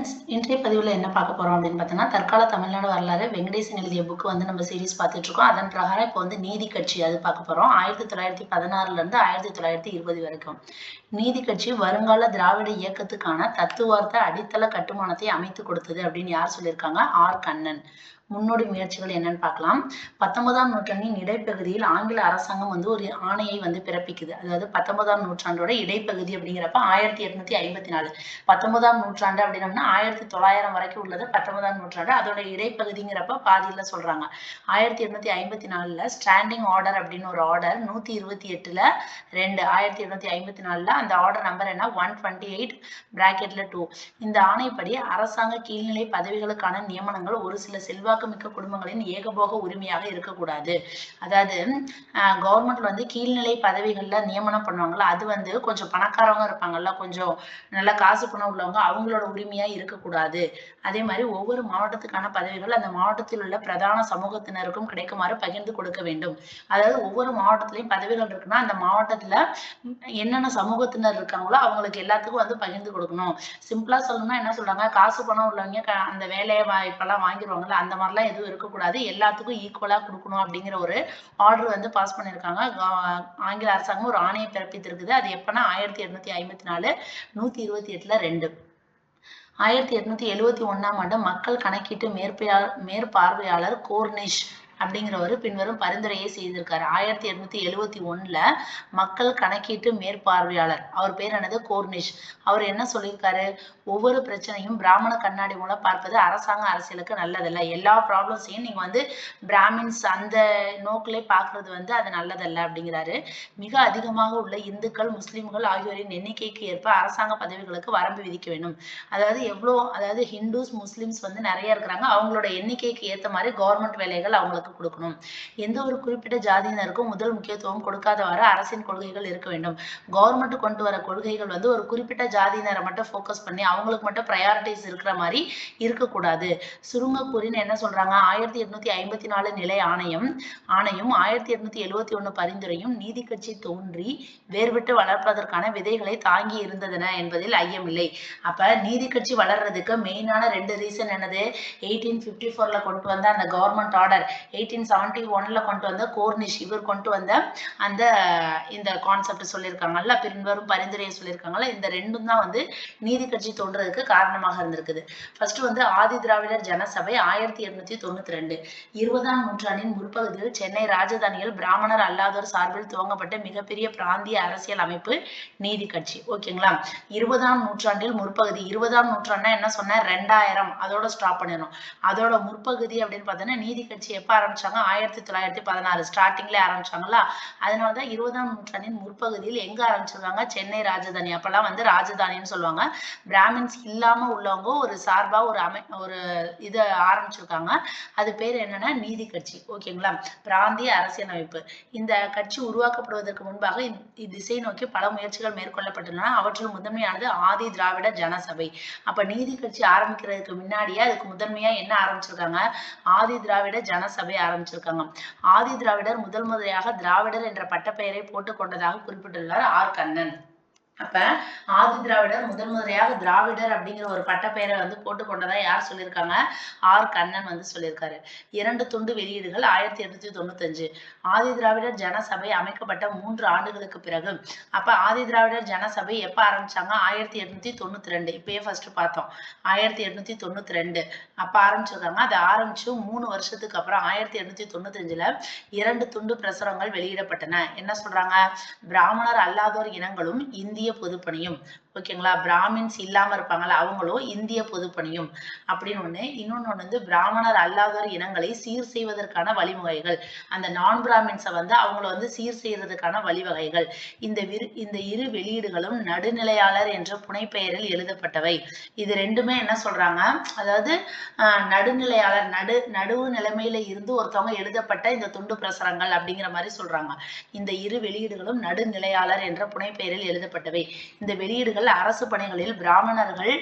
Friends, இன்றைய பதிவில் என்ன பார்க்க போகிறோம் அப்படின்னு பார்த்தோன்னா, தற்கால தமிழ்நாடு வரலாறு வெங்கடேசன் எழுதிய புக்கு வந்து நம்ம சீரிஸ் பார்த்துட்டு இருக்கோம். அதன் பிரகாரம் இப்போ வந்து நீதி கட்சி அது பார்க்க போகிறோம். 1916 1920 வரைக்கும் நீதி கட்சி வருங்கால திராவிட இயக்கத்துக்கான தத்துவார்த்த அடித்தள கட்டுமானத்தை அமைத்து கொடுத்தது அப்படின்னு யார் சொல்லியிருக்காங்க? ஆர் கண்ணன். முன்னோடி முயற்சிகள் என்னன்னு பார்க்கலாம். 19ஆம் நூற்றாண்டின் இடைப்பகுதியில் ஆங்கில அரசாங்கம் வந்து ஒரு ஆணையை வந்து பிறப்பிக்குது. அதாவது 19ஆம் நூற்றாண்டோட இடைப்பகுதி அப்படிங்கிறப்ப 1854. 19ஆம் நூற்றாண்டு அப்படின்னம்னா 1900 வரைக்கும் உள்ளது 19ஆம் நூற்றாண்டு. அதோட இடைப்பகுதிங்கிறப்ப பாதியில சொல்றாங்க. 1854 ஸ்டாண்டிங் ஆர்டர் அப்படின்னு ஒரு ஆர்டர் 128ல 2 1854 அந்த ஆர்டர் நம்பர் என்ன 128(2). இந்த ஆணைப்படி அரசாங்க கீழ்நிலை பதவிகளுக்கான நியமனங்கள் ஒரு சில செல்வாக்கு மிக்க குடும்பங்களின் ஏகபோக உரிமையாக இருக்கக்கூடாது. அதாவது கவர்மெண்ட்ல வந்து கீழ்நிலை பதவிகள்ல நியமனம் பண்ணுவாங்கல்ல, அது வந்து கொஞ்சம் பணக்காரவங்க இருப்பாங்கல்ல, கொஞ்சம் நல்ல காசு பணம் உள்ளவங்க, அவங்களோட உரிமையா இருக்கக்கூடாது. அதே மாதிரி ஒவ்வொரு மாவட்டத்துக்கான பதவிகள் அந்த மாவட்டத்தில் உள்ள பிரதான சமூகத்தினருக்கும் கிடைக்குமாறு பகிர்ந்து கொடுக்க வேண்டும். அதாவது ஒவ்வொரு மாவட்டத்திலையும் பதவிகள் இருக்குன்னா அந்த மாவட்டத்துல என்னென்ன சமூகத்தினர் இருக்காங்களோ அவங்களுக்கு எல்லாத்துக்கும் வந்து பகிர்ந்து கொடுக்கணும். சிம்பிளா சொல்லணும்னா என்ன சொல்றாங்க, காசு பணம் உள்ளவங்க அந்த வேலையை இப்பெல்லாம் வாங்கிடுவாங்கல்ல, அந்த மாதிரிலாம் எதுவும் இருக்கக்கூடாது, எல்லாத்துக்கும் ஈக்குவலா கொடுக்கணும் அப்படிங்கிற ஒரு ஆர்டர் வந்து பாஸ் பண்ணியிருக்காங்க. ஆங்கில அரசாங்கம் ஒரு ஆணையை பிறப்பித்திருக்குது. அது எப்பன்னா 1854 128ல 2. 1871ஆம் ஆண்டு மக்கள் கணக்கீட்டு மேற்பார்வையாளர் கோர்னிஷ் அப்படிங்கிறவரு பின்வரும் பரிந்துரையை செய்திருக்காரு. 1871ல மக்கள் கணக்கீட்டு மேற்பார்வையாளர், அவர் பேர் என்னது? கோர்னிஷ். அவர் என்ன சொல்லியிருக்காரு? ஒவ்வொரு பிரச்சனையும் பிராமண கண்ணாடி மூலம் பார்ப்பது அரசாங்க அரசியலுக்கு நல்லதல்ல. எல்லா ப்ராப்ளம்ஸையும் நீங்க வந்து பிராமின்ஸ் அந்த நோக்கிலே பார்க்கறது வந்து அது நல்லதல்ல அப்படிங்கிறாரு. மிக அதிகமாக உள்ள இந்துக்கள் முஸ்லிம்கள் ஆகியோரின் எண்ணிக்கைக்கு ஏற்ப அரசாங்க பதவிகளுக்கு வரம்பு விதிக்க வேண்டும். அதாவது ஹிந்துஸ் முஸ்லிம்ஸ் வந்து நிறைய இருக்கிறாங்க, அவங்களோட எண்ணிக்கைக்கு ஏற்ற மாதிரி கவர்மெண்ட் வேலைகள் அவங்களுக்கு கொடுக்கணும். எந்த ஒரு குறிப்பிட்ட ஜாதியினருக்கும் முதல் முக்கியத்துவம் கொடுக்காதவாறு அரசின் கொள்கைகள் இருக்க வேண்டும். கவர்மெண்ட் கொண்டு வர கொள்கைகள் வந்து ஒரு குறிப்பிட்ட ஜாதியினரை மட்டும் ஃபோக்கஸ் பண்ணி அவங்களுக்கு மட்டும் ப்ரையாரிட்டிஸ் இருக்கிற மாதிரி இருக்கக்கூடாது. சுருங்க கூறின்னு என்ன சொல்றாங்க? 1854 நிலை ஆணையம் 1871 பரிந்துரையும் நீதி கட்சி தோன்றி வேர்விட்டு வளர்ப்பதற்கான விதைகளை தாங்கி இருந்ததன என்பதில் ஐயமில்லை. அப்ப நீதி கட்சி வளர்றதுக்கு மெயினான 2 ரீசன் என்னது? 1854ல கொண்டு வந்த அந்த கவர்மெண்ட் ஆர்டர், 1871ல கொண்டு வந்த கோர்னிஷ் இவர் கொண்டு வந்த அந்த இந்த கான்செப்ட் சொல்லியிருக்காங்கல்ல, பின்வரும் பரிந்துரையை சொல்லியிருக்காங்கல்ல, இந்த ரெண்டும் தான் வந்து நீதி கட்சி தோன்றதுக்கு காரணமாக இருந்திருக்குது. ஃபர்ஸ்ட் வந்து ஆதி திராவிடர் ஜனசபை 1892. 20ஆம் நூற்றாண்டின் முற்பகுதியில் சென்னை ராஜதானியில் பிராமணர் அல்லாதோர் சார்பில் துவங்கப்பட்ட மிகப்பெரிய பிராந்திய அரசியல் அமைப்பு நீதி கட்சி. ஓகேங்களா? 20ஆம் நூற்றாண்டில் முற்பகுதி, 20ஆம் நூற்றாண்டுனா என்ன சொன்ன? 2000 அதோட ஸ்டாப் பண்ணிடணும். அதோட முற்பகுதி அப்படின்னு பார்த்தோன்னா நீதி கட்சி எப்ப ஆரம்பிச்சாங்க? 1916 ஸ்டார்டிங்ல ஆரம்பிச்சாங்களா, அதனாலதான் 20ஆம் நூற்றாண்டின் முற்பகுதியில் எங்க ஆரம்பிச்சிருக்காங்க? சென்னை ராஜதானி. அப்பெல்லாம் வந்து ராஜதானின்னு சொல்லுவாங்க. பிராமின்ஸ் இல்லாம உள்ளவங்க ஒரு சார்பா ஒரு இதை ஆரம்பிச்சிருக்காங்க. அது பேர் என்னன்னா நீதி கட்சி. ஓகேங்களா? பிராந்திய அரசியல் அமைப்பு. இந்த கட்சி உருவாக்கப்படுவதற்கு முன்பாக இத்திசை நோக்கி பல முயற்சிகள் மேற்கொள்ளப்பட்டுள்ளன. அவற்றில் முதன்மையானது ஆதி திராவிட ஜனசபை. அப்ப நீதி கட்சி ஆரம்பிக்கிறதுக்கு முன்னாடியே அதுக்கு முதன்மையா என்ன ஆரம்பிச்சிருக்காங்க? ஆதி திராவிட ஜனசபை ஆரம்பிச்சிருக்காங்க. ஆதி திராவிடர் முதல் முறையாக திராவிடர் என்ற பட்டப்பெயரை போட்டுக் கொண்டதாக குறிப்பிட்டுள்ளார் ஆர் கண்ணன். அப்ப ஆதி திராவிடர் முதல் முறையாக திராவிடர் அப்படிங்கிற ஒரு பட்டப்பெயரை வந்து போட்டுக்கொண்டதா யார் சொல்லியிருக்காங்க? ஆர் கண்ணன் வந்து சொல்லியிருக்காரு. 2 துண்டு வெளியீடுகள் 1895. ஆதி திராவிடர் ஜனசபை அமைக்கப்பட்ட 3 ஆண்டுகளுக்கு பிறகு, அப்ப ஆதி திராவிடர் ஜனசபை எப்ப ஆரம்பிச்சாங்க? 1892. இப்பயே ஃபர்ஸ்ட் பார்த்தோம். 1892 அப்ப ஆரம்பிச்சிருக்காங்க. அதை ஆரம்பிச்சு 3 வருஷத்துக்கு அப்புறம் 1895ல 2 துண்டு பிரசுரங்கள் வெளியிடப்பட்டன. என்ன சொல்றாங்க? பிராமணர் அல்லாதோர் இனங்களும் இந்திய பொதுப்பணியும். ஓகேங்களா? பிராமின்ஸ் இல்லாம இருப்பாங்கல்ல, அவங்களும் இந்திய பொதுப்பணியும் அப்படின்னு ஒண்ணு. இன்னொன்னு வந்து பிராமணர் அல்லாதோர் இனங்களை சீர் செய்வதற்கான வழிமுறைகள். அந்த நான் பிராமின்ஸை வந்து அவங்கள வந்து சீர் செய்யறதுக்கான வழிவகைகள். இந்த இரு வெளியீடுகளும் நடுநிலையாளர் என்ற புனைப்பெயரில் எழுதப்பட்டவை. இது ரெண்டுமே என்ன சொல்றாங்க? அதாவது நடுநிலையாளர், நடுவு நிலைமையில இருந்து ஒருத்தவங்க எழுதப்பட்ட இந்த துண்டு பிரசுரங்கள் அப்படிங்கிற மாதிரி சொல்றாங்க. இந்த இரு வெளியீடுகளும் நடுநிலையாளர் என்ற புனைப்பெயரில் எழுதப்பட்டவை. இந்த வெளியீடுகள் வெளியீடுகள் அரசு பணிகளில் பிராமணர்கள்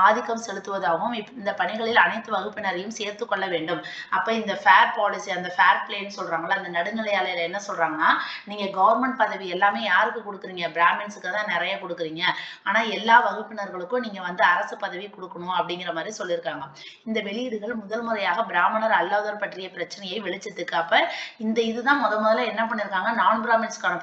ஆதிக்கம் செலுத்துவதாகவும் இந்த பணிகளில் அனைத்து வகுப்பினரையும் சேர்த்து கொள்ள வேண்டும். அப்ப இந்த ஃபேர் பாலிசி, அந்த ஃபேர் பிளேன்னு சொல்றாங்கல்ல, அந்த நடுநிலையாளர் என்ன சொல்றாங்கன்னா, நீங்க கவர்மெண்ட் பதவி எல்லாமே யாருக்கு கொடுக்குறீங்க? பிராமின்ஸுக்கு தான் நிறைய கொடுக்குறீங்க. ஆனா எல்லா வகுப்பினர்களுக்கும் நீங்க அரசு பதவி கொடுக்கணும் அப்படிங்கிற மாதிரி சொல்லியிருக்காங்க. இந்த வெளியீடுகள் முதல் முறையாக பிராமணர் அல்லாதோர் பற்றிய பிரச்சனையை வெளிச்சத்துக்கு, அப்ப இந்த இதுதான் முதல்ல என்ன பண்ணிருக்காங்க, நான் பிராமின்ஸ்க்கான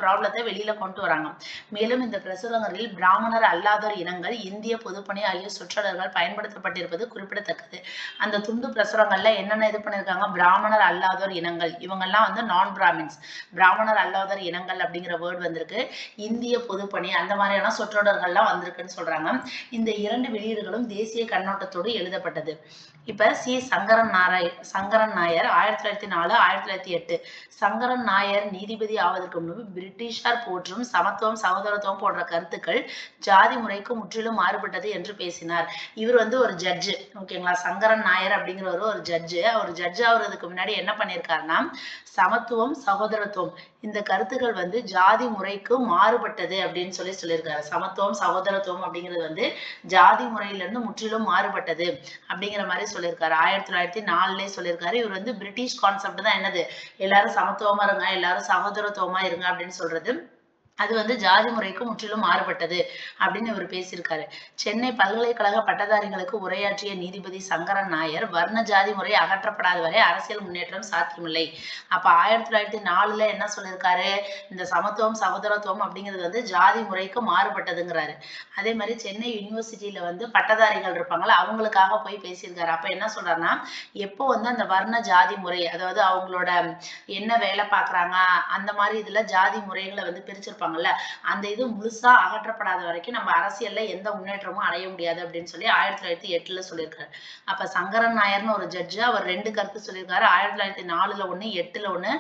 ப்ராப்ளத்தை வெளியில கொண்டு வராங்க. மேலும் இந்த பிரசுரங்களில் பிராமணர் அல்லாதோர் இனங்கள், இந்திய பொதுப்பணி ஆகிய சொற்றொடர்கள் பயன்படுத்தப்பட்டிருப்பது குறிப்பிடத்தக்கது. அந்த துண்டு பிரசுரங்கள்ல என்னென்ன இது பண்ணிருக்காங்க, பிராமணர் அல்லாதோர் இனங்கள், இவங்கெல்லாம் நான் பிராமின்ஸ். பிராமணர் அல்லாதோர் இனங்கள் அப்படிங்கிற வேர்டு வந்திருக்கு. இந்திய பொதுப்பணி அந்த மாதிரியான சொற்றொடர்கள்லாம் வந்திருக்குன்னு சொல்றாங்க. இந்த 2 வெளியீடுகளும் தேசிய கண்ணோட்டத்தோடு எழுதப்பட்டது. இப்ப சி. சங்கரன் நாயர் 1904 1908. சங்கரன் நாயர் நீதிபதி ஆவதற்கு முன்பு பிரிட்டிஷார் போற்றும் சமத்துவம் சகோதரத்துவம் போன்ற கருத்துக்கள் ஜாதி முறைக்கு முற்றிலும் மாறுபட்டது என்று பேசினார். இவர் ஒரு ஜட்ஜு, ஓகேங்களா. சங்கரன் நாயர் அப்படிங்கிறவர் ஒரு ஜட்ஜு. அவர் ஜட்ஜ் ஆகுறதுக்கு முன்னாடி என்ன பண்ணியிருக்காருன்னா, சமத்துவம் சகோதரத்துவம் இந்த கருத்துக்கள் ஜாதி முறைக்கு மாறுபட்டது அப்படின்னு சொல்லியிருக்காரு. சமத்துவம் சகோதரத்துவம் அப்படிங்கிறது ஜாதி முறையிலிருந்து முற்றிலும் மாறுபட்டது அப்படிங்கிற மாதிரி சொல்லியிருக்காரு. 1904 சொல்லியிருக்காரு. இவர் பிரிட்டிஷ் கான்செப்ட் தான் என்னது, எல்லாரும் சமத்துவமா இருங்க, எல்லாரும் சகோதரத்துவமா இருங்க அப்படின்னு சொல்றது. அது ஜாதி முறைக்கு முற்றிலும் மாறுபட்டது அப்படின்னு இவர் பேசியிருக்காரு. சென்னை பல்கலைக்கழக பட்டதாரிகளுக்கு உரையாற்றிய நீதிபதி சங்கரன் நாயர், வர்ண ஜாதி முறை அகற்றப்படாத வரை அரசியல் முன்னேற்றம் சாத்தியமில்லை. அப்ப 1904 என்ன சொல்லியிருக்காரு, இந்த சமத்துவம் சகோதரத்துவம் அப்படிங்கிறது ஜாதி முறைக்கு மாறுபட்டதுங்கிறாரு. அதே மாதிரி சென்னை யூனிவர்சிட்டியில பட்டதாரிகள் இருப்பாங்கல்ல, அவங்களுக்காக போய் பேசியிருக்காரு. அப்ப என்ன சொல்றாருன்னா, எப்போ அந்த வர்ண ஜாதி முறை, அதாவது அவங்களோட என்ன வேலை பார்க்கறாங்க அந்த மாதிரி இதுல ஜாதி முறைகளை பிரிச்சிருப்பாங்க, அந்த இது முழுசா அகற்றப்படாத வரைக்கும் நம்ம அரசியல்ல எந்த முன்னேற்றமும் அடைய முடியாது அப்படின்னு சொல்லி 1908 சொல்லியிருக்காரு. அப்ப சங்கரன் நாயர்னு ஒரு ஜட்ஜு, அவர் 2 கருத்து சொல்லியிருக்காரு. 1904 ஒண்ணு 8 ஒண்ணு.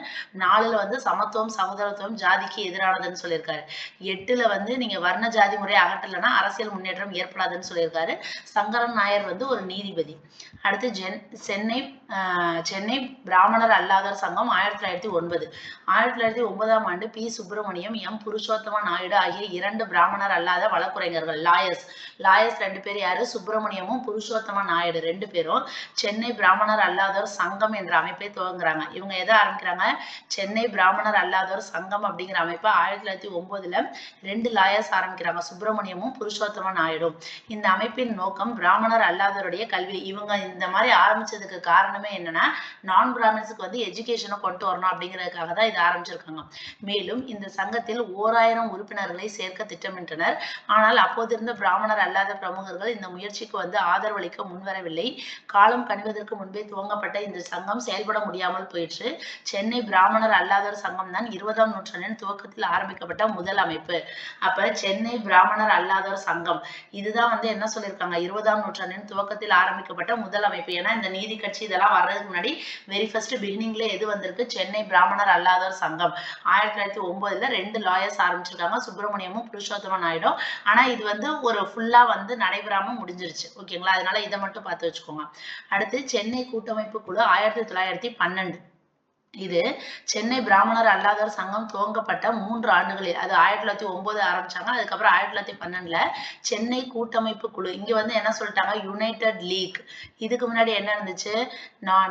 4 சமத்துவம் சகோதரத்துவம் ஜாதிக்கு எதிரானதுன்னு சொல்லியிருக்காரு. 8 நீங்க வர்ண ஜாதி முறை அகற்றலைன்னா அரசியல் முன்னேற்றம் ஏற்படாதுன்னு சொல்லியிருக்காரு. சங்கரன் நாயர் ஒரு நீதிபதி. அடுத்து சென்னை பிராமணர் அல்லாதோர் சங்கம் 1909. 1909ஆம் ஆண்டு பி. சுப்பிரமணியம், எம். புருஷோத்தம நாயுடு ஆகிய 2 பிராமணர் அல்லாத வழக்குரைஞர்கள், லாயர்ஸ் 2 பேர் யாரு, சுப்பிரமணியமும் புருஷோத்தம நாயுடு 2 பேரும் சென்னை பிராமணர் அல்லாதோர் சங்கம் என்ற அமைப்பை துவங்குறாங்க. இவங்க எதை ஆரம்பிக்கிறாங்க, சென்னை பிராமணர் அல்லாதோர் சங்கம் அப்படிங்கிற அமைப்பை 1909 2 லாயர்ஸ் ஆரம்பிக்கிறாங்க, சுப்பிரமணியமும் புருஷோத்தம நாயுடும். இந்த அமைப்பின் நோக்கம் பிராமணர் அல்லாதோருடைய கல்வி. இவங்க இந்த மாதிரி ஆரம்பிச்சதுக்கு காரணமே என்னன்னா, நான் பிராமின்ஸுக்கு எஜுகேஷனை கொண்டு வரணும் அப்படிங்கிறதுக்காக தான் இது ஆரம்பிச்சிருக்காங்க. மேலும் இந்த சங்கத்தில் 1000 உறுப்பினர்களை சேர்க்க திட்டமிட்டனர். ஆனால் அப்போதிருந்த பிராமணர் அல்லாத பிரமுகர்கள் இந்த முயற்சிக்கு ஆதரவளிக்க முன்வரவில்லை. காலம் கணிவதற்கு முன்பே துவங்கப்பட்ட இந்த சங்கம் செயல்பட முடியாமல் போயிற்று. சென்னை பிராமணர் அல்லாதோர் சங்கம் தான் 20ஆம் நூற்றாண்டின் துவக்கத்தில் ஆரம்பிக்கப்பட்ட முதல் அமைப்பு. அப்ப சென்னை பிராமணர் அல்லாதோர் சங்கம் இதுதான் என்ன சொல்லியிருக்காங்க, 20ஆம் நூற்றாண்டின் துவக்கத்தில் ஆரம்பிக்கப்பட்ட முதல் அமைப்பு. ஏன்னா இந்த நீதி கட்சி இதெல்லாம் வர்றதுக்கு முன்னாடி வெரி ஃபர்ஸ்ட் பிகினிங்ல எது வந்திருக்கு, சென்னை பிராமணர் அல்லாதோர் சங்கம். 1909 2 லாயர்ஸ் ஆரம்பிச்சிருக்காங்க, சுப்பிரமணியமும் புருஷோத்தம நாயுடும். ஆனா இது ஒரு ஃபுல்லா நடைபெறாம முடிஞ்சிருச்சு, ஓகேங்களா. அதனால இதை மட்டும் பார்த்து வச்சுக்கோங்க. அடுத்து சென்னை கூட்டமைப்பு குழு 1912. இது சென்னை பிராமணர் அல்லாதோர் சங்கம் துவங்கப்பட்ட 3 ஆண்டுகளில், அது 1909 ஆரம்பிச்சாங்க, அதுக்கப்புறம் 1912 சென்னை கூட்டமைப்பு குழு. இங்க என்ன சொல்லிட்டாங்க, யுனைடெட் லீக். இதுக்கு முன்னாடி என்ன இருந்துச்சு,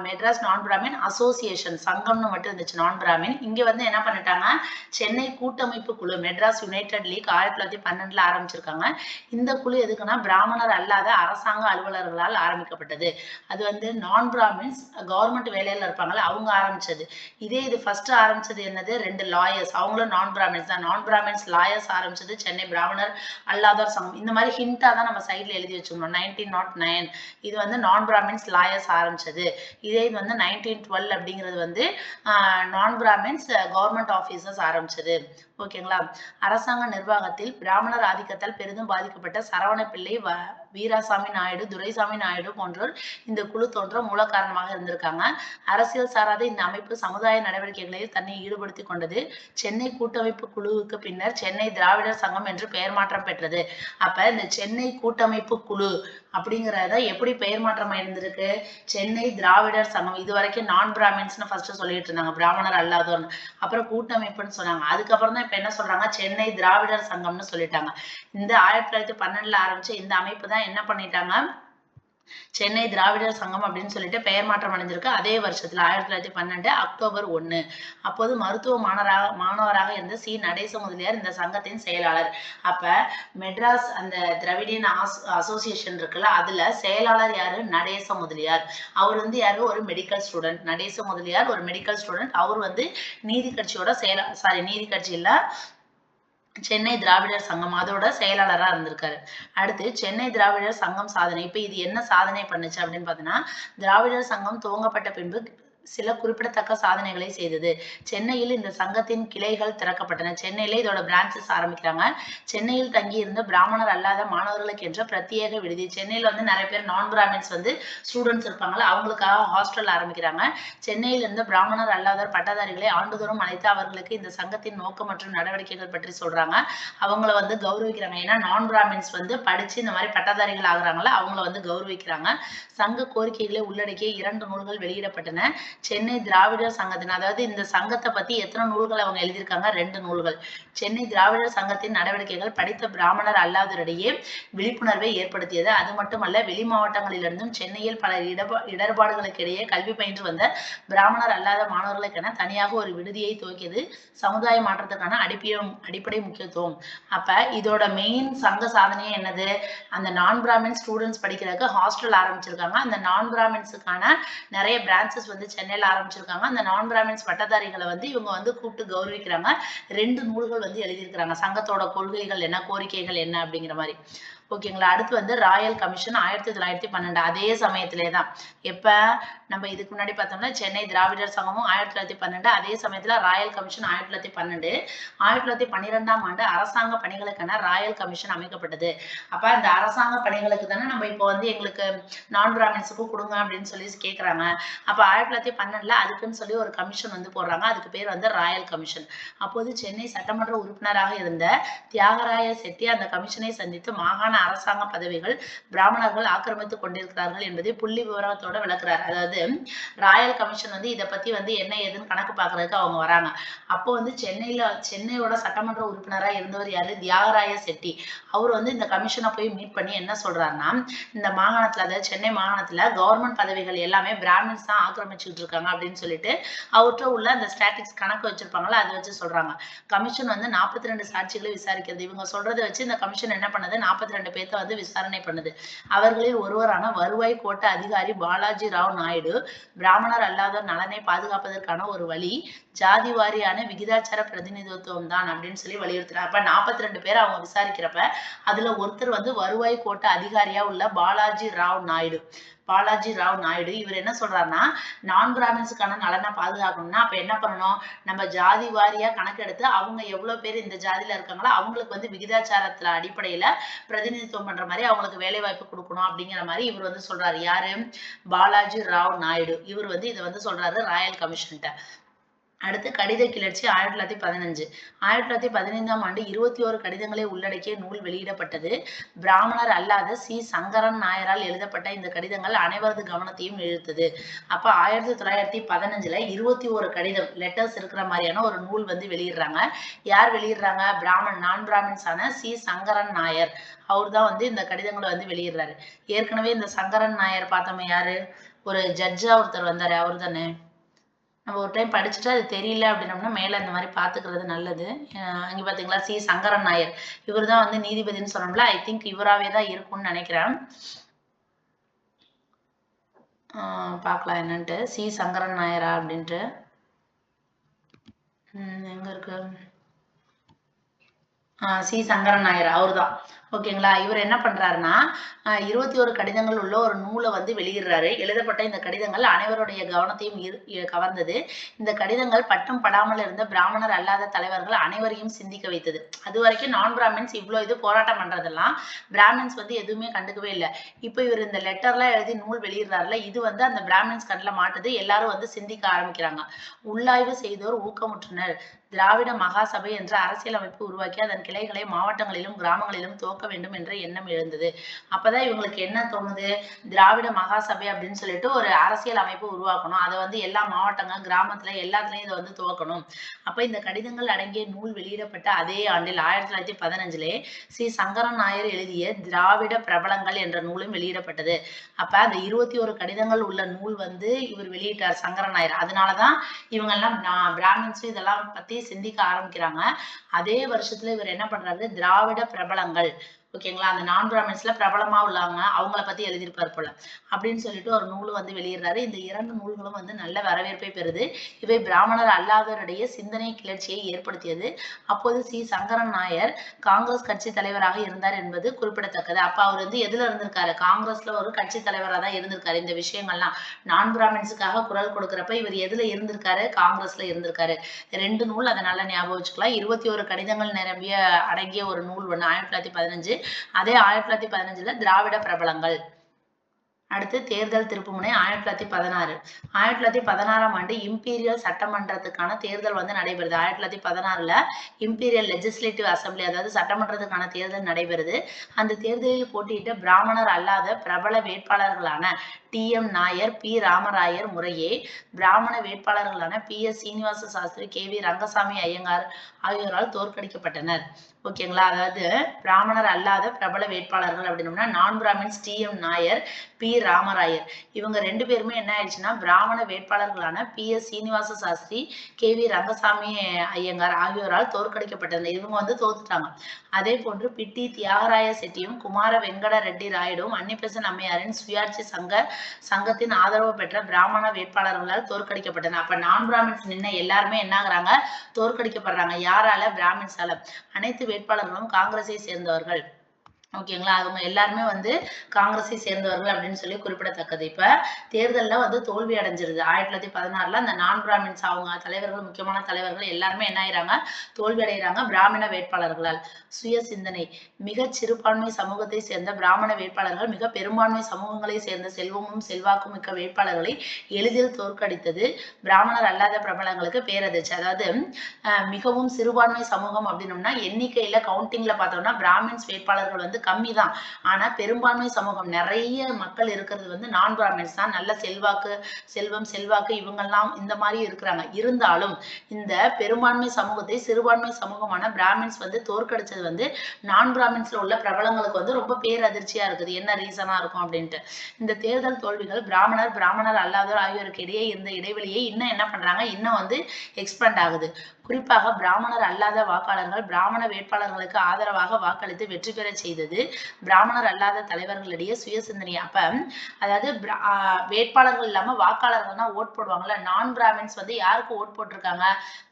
மெட்ராஸ் நான் பிராமின் அசோசியேஷன் சங்கம்னு மட்டும் இருந்துச்சு, நான் பிராமின். இங்க என்ன பண்ணிட்டாங்க, சென்னை கூட்டமைப்பு குழு, மெட்ராஸ் யுனைடெட் லீக் 1912 ஆரம்பிச்சிருக்காங்க. இந்த குழு எதுக்குன்னா, பிராமணர் அல்லாத அரசாங்க அலுவலர்களால் ஆரம்பிக்கப்பட்டது. அது நான் பிராமின்ஸ் கவர்மெண்ட் வேலையில இருப்பாங்கல்ல, அவங்க ஆரம்பிச்சது. இதே இது ஃபர்ஸ்ட் ஆரம்பிச்சது என்னது, 2 லாயர்ஸ், அவங்களும் நான் பிராமின்ஸ் தான். நான் பிராமின்ஸ் லாயர்ஸ் ஆரம்பிச்சது சென்னை பிராமணர் அல்லாதோர் சங்கம். இந்த மாதிரி ஹிண்டா தான் நம்ம சைட்ல எழுதி வச்சுக்கணும். 1909 இது நான் பிராமின்ஸ் லாயர்ஸ் ஆரம்பிச்சது. இதே இது 1912 அப்படிங்கிறது நான் பிராமின்ஸ் கவர்மெண்ட் ஆபீசர்ஸ் ஆரம்பிச்சது, ஓகேங்களா. அரசாங்க நிர்வாகத்தில் பிராமணர் ஆதிக்கத்தால் பெரிதும் பாதிக்கப்பட்ட சரவண பிள்ளை, வீராசாமி நாயுடு, துரைசாமி நாயுடு போன்றோர் இந்த குழு தோன்ற மூல காரணமாக இருந்திருக்காங்க. அரசியல் சாராத இந்த அமைப்பு சமுதாய நடவடிக்கைகளில் தன்னை ஈடுபடுத்திக் கொண்டது. சென்னை கூட்டமைப்பு குழுவுக்கு பின்னர் சென்னை திராவிடர் சங்கம் என்று பெயர் மாற்றம் பெற்றது. அப்ப இந்த சென்னை கூட்டமைப்பு குழு அப்படிங்கிறத எப்படி பெயர் மாற்றம் அடைந்திருக்கு? சென்னை திராவிடர் சங்கம். இது வரைக்கும் நான் பிராமின்ஸ்னு ஃபர்ஸ்ட் சொல்லிட்டு இருந்தாங்க, பிராமணர் அல்லாதோர்னு. அப்புறம் கூட்டமைப்புன்னு சொன்னாங்க. அதுக்கப்புறம் தான் இப்ப என்ன சொல்றாங்க, சென்னை திராவிடர் சங்கம்னு சொல்லிட்டாங்க. இந்த 1912ல ஆரம்பிச்ச இந்த அமைப்பு தான் என்ன பண்ணிட்டாங்க, சென்னை திராவிடர் சங்கம் அப்படின்னு சொல்லிட்டு பெயர் மாற்றம் அடைஞ்சிருக்கு. அதே வருஷத்துல 1912 அக்டோபர் 1. அப்போது மருத்துவ மாணவராக இருந்த சி நடேச முதலியார் இந்த சங்கத்தின் செயலாளர். அப்ப மெட்ராஸ் அந்த திராவிடியன் அசோசியேஷன் இருக்குல்ல, அதுல செயலாளர் யாரு, நடேச முதலியார். அவர் வந்து யாரு, ஒரு மெடிக்கல் ஸ்டூடெண்ட். நடேச முதலியார் ஒரு மெடிக்கல் ஸ்டூடெண்ட். அவர் வந்து நீதி கட்சியோட நீதி கட்சி இல்ல, சென்னை திராவிடர் சங்கம் அதோட செயலாளரா இருந்திருக்காரு. அடுத்து சென்னை திராவிடர் சங்கம் சாதனை. இப்ப இது என்ன சாதனை பண்ணுச்சு அப்படின்னு பாத்தீங்கன்னா, திராவிடர் சங்கம் துவங்கப்பட்ட பின்பு சில குறிப்பிடத்தக்க சாதனைகளை செய்தது. சென்னையில் இந்த சங்கத்தின் கிளைகள் திறக்கப்பட்டன. சென்னையில இதோட பிரான்ச்சஸ் ஆரம்பிக்கிறாங்க. சென்னையில் தங்கி இருந்த பிராமணர் அல்லாத மாணவர்களுக்கு என்ற பிரத்யேக விடுதி. சென்னையில வந்து நிறைய பேர் நான் பிராமின்ஸ் வந்து ஸ்டூடெண்ட்ஸ் இருப்பாங்கல்ல, அவங்களுக்காக ஹாஸ்டல் ஆரம்பிக்கிறாங்க. சென்னையில் இருந்த பிராமணர் அல்லாதோர் பட்டதாரிகளை ஆண்டுதோறும் அழைத்து அவர்களுக்கு இந்த சங்கத்தின் நோக்கம் மற்றும் நடவடிக்கைகள் பற்றி சொல்றாங்க. அவங்கள வந்து கௌரவிக்கிறாங்க. ஏன்னா நான் பிராமின்ஸ் வந்து படிச்சு இந்த மாதிரி பட்டதாரிகள் ஆகுறாங்கல்ல, அவங்கள வந்து கௌரவிக்கிறாங்க. சங்க கோரிக்கைகளை உள்ளடக்கிய 2 நூல்கள் வெளியிடப்பட்டன. சென்னை திராவிடர் சங்கத்தின், அதாவது இந்த சங்கத்தை பத்தி எத்தனை நூல்கள் அவங்க எழுதியிருக்காங்க, 2 நூல்கள். சென்னை திராவிடர் சங்கத்தின் நடவடிக்கைகள் படித்த பிராமணர் அல்லாதோரிடையே விழிப்புணர்வை ஏற்படுத்தியது. அது மட்டுமல்ல, வெளி மாவட்டங்களிலிருந்தும் சென்னையில் பல இடர்பாடுகளுக்கு இடையே கல்வி பயின்று வந்த பிராமணர் அல்லாத மாணவர்களுக்கென தனியாக ஒரு விடுதியை துவக்கியது. சமுதாய மாற்றத்துக்கான அடிப்படை முக்கியத்துவம். அப்ப இதோட மெயின் சங்க சாதனையே என்னது, அந்த நான் பிராமின் ஸ்டூடெண்ட்ஸ் படிக்கிறதுக்கு ஹாஸ்டல் ஆரம்பிச்சிருக்காங்க. அந்த நான் பிராமின்ஸுக்கான நிறைய பிரான்ச்சஸ் வந்து சென்னையில ஆரம்பிச்சிருக்காங்க. அந்த நான் பிராமின்ஸ் பட்டதாரிகளை வந்து இவங்க வந்து கூப்பிட்டு கௌரவிக்கிறாங்க. 2 நூல்கள் வந்து எழுதியிருக்கிறாங்க. சங்கத்தோட கொள்கைகள் என்ன, கோரிக்கைகள் என்ன அப்படிங்கிற மாதிரி. ஓகேங்களா. அடுத்து வந்து ராயல் கமிஷன் 1912. அதே சமயத்திலே தான் எப்ப நம்ம இதுக்கு முன்னாடி பார்த்தோம்னா சென்னை திராவிடர் சங்கமும் 1912, அதே சமயத்துல ராயல் கமிஷன் 1912. 1912ஆம் ஆண்டு அரசாங்க பணிகளுக்கான ராயல் கமிஷன் அமைக்கப்பட்டது. அப்ப அந்த அரசாங்க பணிகளுக்கு தானே நம்ம இப்போ வந்து எங்களுக்கு நான் பிராமின்ஸுக்கும் கொடுங்க அப்படின்னு சொல்லி கேட்கறாங்க. அப்ப 1912ல அதுக்குன்னு சொல்லி ஒரு கமிஷன் வந்து போடுறாங்க. அதுக்கு பேர் வந்து ராயல் கமிஷன். அப்போது சென்னை சட்டமன்ற உறுப்பினராக இருந்த தியாகராய செட்டி அந்த கமிஷனை சந்தித்து மாகாண அரசாங்க பதவிகள் பிராமணர்கள் ஆக்கிரமித்துக் கொண்டிருக்கிறார்கள் என்பதை புள்ளி விவரத்தோட விளக்குறாரு. அதாவது ராயல் கமிஷன் வந்து இதை பத்தி வந்து என்ன ஏதுன்னு கணக்கு பாக்குறதுக்கு அவங்க வராங்க. அப்போ வந்து சென்னையோட சட்டமன்ற உறுப்பினரா இருந்தவர் யாரு, தியாகராய செட்டி. அவர் வந்து இந்த கமிஷனை போய் மீட் பண்ணி என்ன சொல்றாருன்னா, இந்த மாகாணத்துல, அதாவது சென்னை மாகாணத்துல கவர்மெண்ட் பதவிகள் எல்லாமே பிராமின்ஸ் தான் ஆக்கிரமிச்சுட்டு இருக்காங்க அப்படின்னு சொல்லிட்டு அவர்கிட்ட உள்ள அந்த ஸ்டாட்டிக்ஸ் கணக்கு வச்சிருப்பாங்களா, அதை வச்சு சொல்றாங்க. கமிஷன் வந்து 42 சாட்சிகளை விசாரிக்கிறது. இவங்க சொல்றதை வச்சு இந்த கமிஷன் என்ன பண்ணுது, 42 பேர்த்த வந்து விசாரணை பண்ணுது. அவர்களில் ஒருவரான வருவாய் கோட்ட அதிகாரி பாலாஜி ராவ் நாயுடு, பிராமணர் அல்லாதோர் நலனை பாதுகாப்பதற்கான ஒரு வழி ஜாதி வாரியான விகிதாச்சார பிரதிநிதித்துவம் தான் அப்படின்னு சொல்லி வலியுறுத்துறாங்க. அப்ப 42 பேர் அவங்க விசாரிக்கிறப்ப அதுல ஒருத்தர் வந்து வருவாய் கோட்ட அதிகாரியா உள்ள பாலாஜி ராவ் நாயுடு. இவர் என்ன சொல்றாருன்னா, நான் பிராமின்ஸுக்கான நலனை பாதுகாக்கணும்னா அப்ப என்ன பண்ணணும், நம்ம ஜாதி வாரியா கணக்கெடுத்து அவங்க எவ்வளவு பேர் இந்த ஜாதியில இருக்காங்களோ அவங்களுக்கு வந்து விகிதாச்சாரத்துல அடிப்படையில பிரதிநிதித்துவம் பண்ற மாதிரி அவங்களுக்கு வேலை வாய்ப்பு கொடுக்கணும் அப்படிங்கிற மாதிரி இவர் வந்து சொல்றாரு. யாரு, பாலாஜி ராவ் நாயுடு. இவர் வந்து இதை வந்து சொல்றாரு ராயல் கமிஷன்ட்ட. அடுத்து கடித கிளர்ச்சி 1915. 1915ஆம் ஆண்டு 21 கடிதங்களை உள்ளடக்கிய நூல் வெளியிடப்பட்டது. பிராமணர் அல்லாத சி சங்கரன் நாயரால் எழுதப்பட்ட இந்த கடிதங்கள் அனைவரது கவனத்தையும் இழுத்தது. அப்ப 1915ல 21 கடிதம் லெட்டர்ஸ் இருக்கிற மாதிரியான ஒரு நூல் வந்து வெளியிடுறாங்க. யார் வெளியிடுறாங்க, நான் பிராமின்ஸான சி சங்கரன் நாயர். அவர் தான் வந்து இந்த கடிதங்களை வந்து வெளியிடுறாரு. ஏற்கனவே இந்த சங்கரன் நாயர் பார்த்தோமே, யாரு, ஒரு ஜட்ஜா ஒருத்தர் வந்தாரு, அவர் தானே. நம்ம ஒரு டைம் படிச்சுட்டு அது தெரியல அப்படின்னோம்னா மேல இந்த மாதிரி பாத்துக்கிறது நல்லது. இங்க பாத்தீங்களா, சி சங்கரன் நாயர். இவர் தான் வந்து நீதிபதினு சொன்னோம்ல, ஐ திங்க் இவராவே தான் இருக்கும்னு நினைக்கிறேன். பார்க்கலாம் என்னன்ட்டு. சி சங்கரன் நாயரா அப்படின்ட்டு எங்க இருக்கு, சி சங்கரன் நாயர் அவர்தான். ஓகேங்களா. இவர் என்ன பண்றாருன்னா 21 கடிதங்கள் உள்ள ஒரு நூலை வந்து வெளியிடுறாரு. எழுதப்பட்ட இந்த கடிதங்கள் அனைவருடைய கவனத்தையும் கவர்ந்தது. இந்த கடிதங்கள் பட்டும் படாமல் இருந்த பிராமணர் அல்லாத தலைவர்கள் அனைவரையும் சிந்திக்க வைத்தது. அது வரைக்கும் நான் பிராமின்ஸ் இவ்வளவு இது போராட்டம் பண்றதெல்லாம் பிராமின்ஸ் வந்து எதுவுமே கண்டுக்கவே இல்லை. இப்போ இவர் இந்த லெட்டர்லாம் எழுதி நூல் வெளியிடுறாருல, இது வந்து அந்த பிராமின்ஸ் கண்ணில் மாட்டுது. எல்லாரும் வந்து சிந்திக்க ஆரம்பிக்கிறாங்க. உள்ளாய்வு செய்தோர் ஊக்கமுற்றனர். திராவிட மகாசபை என்ற அரசியல் அமைப்பு உருவாக்கி அதன் கிளைகளை மாவட்டங்களிலும் கிராமங்களிலும் துவக்க துவக்க வேண்டும் என்ற எண்ணம் எழுந்தது. அப்பதான் இவங்களுக்கு என்ன தோணுது, திராவிட மகாசபை அப்படின்னு சொல்லிட்டு ஒரு அரசியல் அமைப்பு உருவாக்கணும். அதை வந்து எல்லா மாவட்டங்கள், கிராமத்துல எல்லாத்துலயும் இதை வந்து துவக்கணும். அப்ப இந்த கடிதங்கள் அடங்கிய நூல் வெளியிடப்பட்ட அதே ஆண்டில் 1915 ஸ்ரீ சங்கரன் நாயர் எழுதிய திராவிட பிரபலங்கள் என்ற நூலும் வெளியிடப்பட்டது. அப்ப அந்த 21 கடிதங்கள் உள்ள நூல் வந்து இவர் வெளியிட்டார், சங்கரன் நாயர். அதனாலதான் இவங்க எல்லாம் பிராமின்ஸ் இதெல்லாம் பத்தி சிந்திக்க ஆரம்பிக்கிறாங்க. அதே வருஷத்துல இவர் என்ன பண்றாரு, திராவிட பிரபலங்கள், ஓகேங்களா, அந்த நான் பிராமின்ஸ்ல பிரபலமா உள்ளவங்க அவங்கள பத்தி எழுதியிருப்பார் போல அப்படின்னு சொல்லிட்டு ஒரு நூல் வந்து வெளியிடுறாரு. இந்த 2 நூல்களும் வந்து நல்ல வரவேற்பை பெறுது. இவை பிராமணர் அல்லாதவருடைய சிந்தனை கிளர்ச்சியை ஏற்படுத்தியது. அப்போது சி சங்கரன் நாயர் காங்கிரஸ் கட்சி தலைவராக இருந்தார் என்பது குறிப்பிடத்தக்கது. அப்ப அவர் வந்து எதுல இருந்திருக்காரு, காங்கிரஸ்ல ஒரு கட்சி தலைவராக தான் இருந்திருக்காரு. இந்த விஷயங்கள்லாம் நான் பிராமின்ஸுக்காக குரல் கொடுக்கிறப்ப இவர் எதுல இருந்திருக்காரு, காங்கிரஸ்ல இருந்திருக்காரு. 2 நூல் அதனால ஞாபகம் வச்சுக்கலாம். 21 கடிதங்கள் நிரம்பிய அடங்கிய ஒரு நூல் ஒண்ணு 1915. அதே 1915ல திராவிட பிரபலங்கள். அடுத்து தேர்தல் திருப்புமுனை 1916. 1916ஆம் ஆண்டு இம்பீரியல் சட்டமன்றத்துக்கான தேர்தல் வந்து நடைபெறுது. 1916ல இம்பீரியல் லெஜிஸ்லேட்டிவ் அசம்பிளி, அதாவது சட்டமன்றத்துக்கான தேர்தல் நடைபெறுது. அந்த தேர்தலில் போட்டியிட்ட பிராமணர் அல்லாத பிரபல வேட்பாளர்களான டி.எம். நாயர், பி. ராமராயர் முறையே பிராமண வேட்பாளர்களான பி.எஸ். சீனிவாச சாஸ்திரி, கே.வி. ரங்கசாமி ஐயங்கார் ஆகியோரால் தோற்கடிக்கப்பட்டனர். ஓகேங்களா, அதாவது பிராமணர் அல்லாத பிரபல வேட்பாளர்கள் அப்படின்னோம்னா நான் பிராமின்ஸ் டி.எம். நாயர், பி. ராமராயர், இவங்க 2 பேருமே என்ன ஆயிடுச்சுன்னா பிராமண வேட்பாளர்களான பி.எஸ். சீனிவாச சாஸ்திரி, கே.வி. ரங்கசாமி ஐயங்கார் ஆகியோரால் தோற்கடிக்கப்பட்டனர். இவங்க வந்து தோத்துட்டாங்க. அதே போன்று பிட்டி தியாகராய செட்டியும் குமார வெங்கட ரெட்டி ராயுடும் அன்னிபெசன்ட் அம்மையாரின் சுயாட்சி சங்கத்தின் ஆதரவு பெற்ற பிராமண வேட்பாளர்களால் தோற்கடிக்கப்பட்டனர். அப்ப நான் பிராமின்ஸ் நின்ன எல்லாருமே என்ன ஆகுறாங்க, தோற்கடிக்கப்படுறாங்க. யாரால, பிராமின்ஸால. அனைத்து வேட்பாளர்களும் காங்கிரஸை சேர்ந்தவர்கள். ஓகேங்களா, அவங்க எல்லாருமே வந்து காங்கிரஸை சேர்ந்தவர்கள் அப்படின்னு சொல்லி குறிப்பிடத்தக்கது. இப்ப தேர்தல்ல வந்து தோல்வி அடைஞ்சிருது 1916ல. அந்த நான் பிராமின்ஸ் அவங்க தலைவர்கள், முக்கியமான தலைவர்கள் எல்லாருமே என்ன ஆயிறாங்க, தோல்வி அடைகிறாங்க பிராமண வேட்பாளர்களால். சுய சிந்தனை. மிக சிறுபான்மை சமூகத்தை சேர்ந்த பிராமண வேட்பாளர்கள் மிக பெரும்பான்மை சமூகங்களை சேர்ந்த செல்வமும் செல்வாக்கும் மிக்க வேட்பாளர்களை எளிதில் தோற்கடித்தது பிராமணர் அல்லாத பிரபலங்களுக்கு பேரதிர்ச்சி. அதாவது மிகவும் சிறுபான்மை சமூகம் அப்படின்னோம்னா எண்ணிக்கையில கவுண்டிங்ல பார்த்தோம்னா பிராமின்ஸ் வேட்பாளர்கள் வந்து கம்மி தான். ஆனா பெரும்பான்மை சமூகம் நிறைய மக்கள் இருக்கிறது வந்து நான் பிராமின்ஸ் தான். நல்ல செல்வாக்கு, செல்வம், செல்வாக்கு இவங்கெல்லாம் இந்த மாதிரி இருக்கிறாங்க. இருந்தாலும் இந்த பெரும்பான்மை சமூகத்தை சிறுபான்மை சமூகமான பிராமின்ஸ் வந்து தோற்கடிச்சது வந்து நான் பிராமின்ஸ்ல உள்ள பிரபலங்களுக்கு வந்து ரொம்ப பேரதிர்ச்சியா இருக்குது. என்ன ரீசனா இருக்கும் அப்படின்ட்டு. இந்த தேர்தல் தோல்விகள் பிராமணர் அல்லாதோர் ஆகியோருக்கு இடையே இருந்த இடைவெளியை இன்னும் என்ன பண்றாங்க, இன்னும் வந்து எக்ஸ்பேண்ட் ஆகுது. குறிப்பாக பிராமணர் அல்லாத வாக்காளர்கள் பிராமண வேட்பாளர்களுக்கு ஆதரவாக வாக்களித்து வெற்றி பெற செய்தது பிராமணர் அல்லாத தலைவர்களிடையே சுய சிந்தனை. அப்ப அதாவது வேட்பாளர்கள் இல்லாம வாக்காளர்கள் தான் ஓட் போடுவாங்கல்ல. நான் பிராமின்ஸ் வந்து யாருக்கு ஓட் போட்டிருக்காங்க,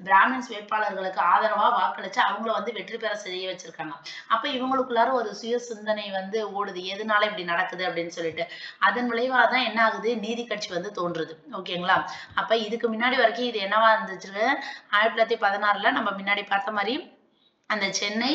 பிராமின்ஸ் வேட்பாளர்களுக்கு ஆதரவா வாக்களிச்சு அவங்கள வந்து வெற்றி பெற செய்ய வச்சிருக்காங்க. அப்ப இவங்களுக்குள்ளார ஒரு சுய சிந்தனை வந்து ஓடுது, எதனால இப்படி நடக்குது அப்படின்னு சொல்லிட்டு. அதன் விளைவாக தான் என்ன ஆகுது, நீதி கட்சி வந்து தோன்றுது. ஓகேங்களா, அப்ப இதுக்கு முன்னாடி வரைக்கும் இது என்னவா இருந்துச்சு, 1916ல நம்ம முன்னாடி பார்த்த மாதிரி அந்த சென்னை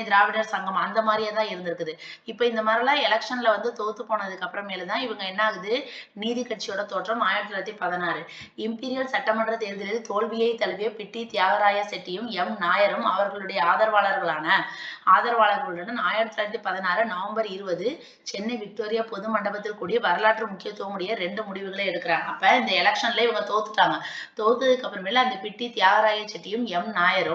திராவிடர் சங்கம் அந்த மாதிரியே தான் இருந்திருக்குது. இப்ப இந்த மாதிரிலாம் எலெக்ஷன்ல வந்து தோத்து போனதுக்கு அப்புறமேல தான் இவங்க என்ன ஆகுது, நீதி கட்சியோட தோற்றம் 1916. இம்பீரியல் சட்டமன்ற தேர்தலில் தோல்வியை தழுவிய பிட்டி தியாகராய செட்டியும் எம் நாயரும் அவர்களுடைய ஆதரவாளர்களுடன் 1916 நவம்பர் 20 சென்னை விக்டோரியா பொது மண்டபத்தில் கூடிய வரலாற்று முக்கியத்துவம் உடைய 2 முடிவுகளை எடுக்கிறாங்க. அப்ப இந்த எலெக்ஷன்ல இவங்க தோத்துட்டாங்க. தோத்ததுக்கு அப்புறமேல அந்த பிட்டி தியாகராய செட்டியும் எம் நாயரும்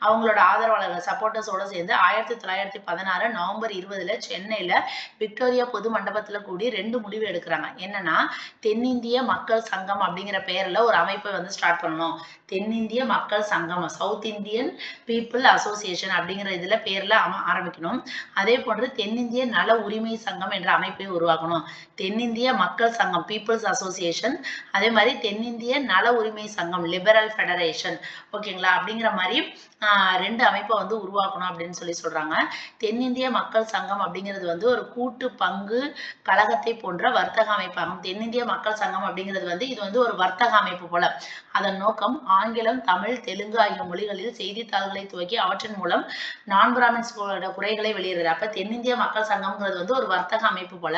அவங்களோட ஆதரவாளர்கள் சப்போர்ட்டர்ஸோட சேர்ந்து 1916 நவம்பர் 20 சென்னையில விக்டோரியா பொது மண்டபத்துல கூடி 2 முடிவு எடுக்கிறாங்க. என்னன்னா, தென்னிந்திய மக்கள் சங்கம் அப்படிங்கிற பெயர்ல ஒரு அமைப்பை வந்து ஸ்டார்ட் பண்ணணும். தென்னிந்திய மக்கள் சங்கம், சவுத் இந்தியன் பீப்புள் அசோசியேஷன் அப்படிங்கிற இதுல பேர்ல ஆரம்பிக்கணும். அதே போன்று தென்னிந்திய நல உரிமை சங்கம் என்ற அமைப்பை உருவாக்கணும். தென்னிந்திய மக்கள் சங்கம் பீப்புள்ஸ் அசோசியேஷன், அதே மாதிரி தென்னிந்திய நல உரிமை சங்கம் லிபரல் ஃபெடரேஷன், ஓகேங்களா, அப்படிங்கிற மாதிரி 2 அமைப்பை வந்து உருவாக்கணும் அப்படின்னு சொல்லி சொல்றாங்க. தென்னிந்திய மக்கள் சங்கம் அப்படிங்கிறது வந்து ஒரு கூட்டு பங்கு கழகத்தை போன்ற வர்த்தக அமைப்பாகும். தென்னிந்திய மக்கள் சங்கம் அப்படிங்கிறது வந்து இது வந்து ஒரு வர்த்தக அமைப்பு போல. அதன் நோக்கம் ஆங்கிலம், தமிழ், தெலுங்கு ஆகிய மொழிகளில் செய்தித்தாள்களை துவக்கி அவற்றின் மூலம் நான் பிராமின்ஸ்களோட குறைகளை வெளியிடுறது. அப்ப தென்னிந்திய மக்கள் சங்கம்ங்கிறது வந்து ஒரு வர்த்தக அமைப்பு போல.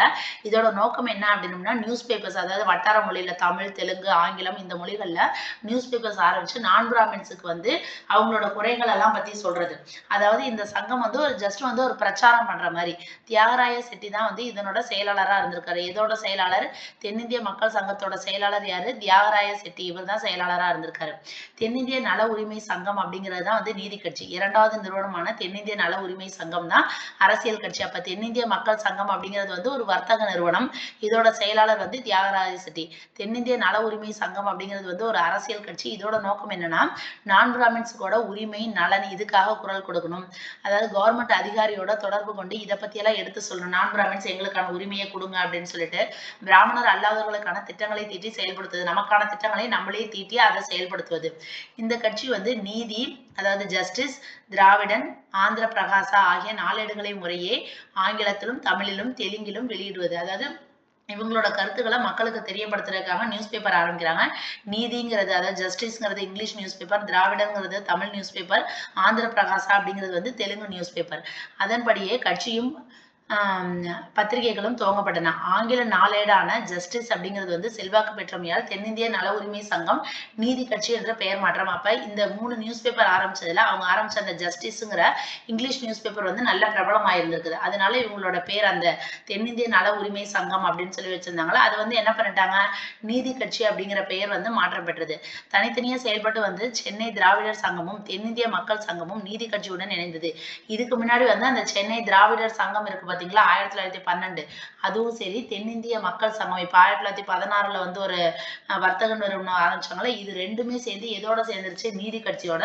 இதோட நோக்கம் என்ன அப்படின்னோம்னா, நியூஸ் பேப்பர்ஸ், அதாவது வட்டார மொழியில தமிழ், தெலுங்கு, ஆங்கிலம் இந்த மொழிகள்ல நியூஸ் பேப்பர்ஸ் ஆரம்பிச்சு நான் பிராமின்ஸுக்கு வந்து அவங்களோட குறை குறைகள் எல்லாம் பத்தி சொல்றது. அதாவது இந்த சங்கம் வந்து ஒரு ஜஸ்ட் வந்து ஒரு பிரச்சாரம் பண்ற மாதிரி. தியாகராய செட்டி தான் வந்து இதனோட செயலாளரா இருந்திருக்காரு. இதோட செயலாளர் தென்னிந்திய மக்கள் சங்கத்தோட செயலாளர் யாரு? தியாகராய செட்டி. இவர் தான் செயலாளரா இருந்திருக்காரு. தென்னிந்திய நல உரிமை சங்கம் அப்படிங்கிறது தான் வந்து நீதி கட்சி. இரண்டாவது நிறுவனமான தென்னிந்திய நல உரிமை சங்கம் தான் அரசியல் கட்சி. அப்ப தென்னிந்திய மக்கள் சங்கம் அப்படிங்கிறது வந்து ஒரு வர்த்தக நிறுவனம். இதோட செயலாளர் வந்து தியாகராய செட்டி. தென்னிந்திய நல உரிமை சங்கம் அப்படிங்கிறது வந்து ஒரு அரசியல் கட்சி. இதோட நோக்கம் என்னன்னா நான் பிராமின்ஸுக்கோட உரிமை நலன் இதுக்காக குரல் கொடுக்கணும். அதாவது கவர்மெண்ட் அதிகாரியோட தொடர்பு கொண்டு இதை பத்தி எல்லாம் எடுத்து சொல்லணும். நான் பிராமின்ஸ் எங்களுக்கான உரிமையை கொடுங்க அப்படின்னு சொல்லிட்டு பிராமணர் அல்லாதவர்களுக்கான திட்டங்களை தீட்டி செயல்படுத்துவது. நமக்கான திட்டங்களை நம்மளே தீட்டி அதை செயல்படுத்துவது. இந்த கட்சி வந்து நீதி, அதாவது ஜஸ்டிஸ், திராவிடன், ஆந்திர பிரகாசா ஆகிய நாளேடுகளை முறையே ஆங்கிலத்திலும் தமிழிலும் தெலுங்கிலும் வெளியிடுவது. அதாவது இவங்களோட கருத்துக்களை மக்களுக்கு தெரியப்படுத்துறதுக்காக நியூஸ் பேப்பர் ஆரம்பிக்கிறாங்க. நீதிங்கிறது, அதாவது ஜஸ்டிஸ்ங்கிறது இங்கிலீஷ் நியூஸ் பேப்பர், திராவிடங்கிறது தமிழ் நியூஸ் பேப்பர், ஆந்திர பிரகாசா அப்படிங்கிறது வந்து தெலுங்கு நியூஸ் பேப்பர். அதன்படியே கட்சியும் பத்திரிகைகளும் துவங்கப்பட்டன. ஆங்கில நாளேடான ஜஸ்டிஸ் அப்படிங்கிறது வந்து செல்வாக்கு பெற்றமையால் தென்னிந்திய நல உரிமை சங்கம் நீதி கட்சி என்ற பெயர் மாற்றம். அப்ப இந்த 3 நியூஸ் பேப்பர் ஆரம்பிச்சதுல அவங்க ஆரம்பிச்ச அந்த ஜஸ்டிஸ்ங்கிற இங்கிலீஷ் நியூஸ் பேப்பர் வந்து நல்ல பிரபலமா இருந்திருக்குது. அதனால இவங்களோட பேர் அந்த தென்னிந்திய நல உரிமை சங்கம் அப்படின்னு சொல்லி வச்சிருந்தாங்களா, அது வந்து என்ன பண்ணிட்டாங்க, நீதி கட்சி அப்படிங்கிற பெயர் வந்து மாற்றம் பெற்றது. தனித்தனியா செயல்பட்டு வந்து சென்னை திராவிடர் சங்கமும் தென்னிந்திய மக்கள் சங்கமும் நீதி கட்சியுடன் இணைந்தது. இதுக்கு முன்னாடி வந்து அந்த சென்னை திராவிடர் சங்கம் இருக்கு 1912, அதுவும் சரி தென்னிந்திய மக்கள் சங்கம் இப்ப 1916 வந்து ஒரு வர்த்தக நிறுவனம் ஆரம்பிச்சாங்களா, இது ரெண்டுமே சேர்ந்து எதோட சேர்ந்துருச்சு, நீதி கட்சியோட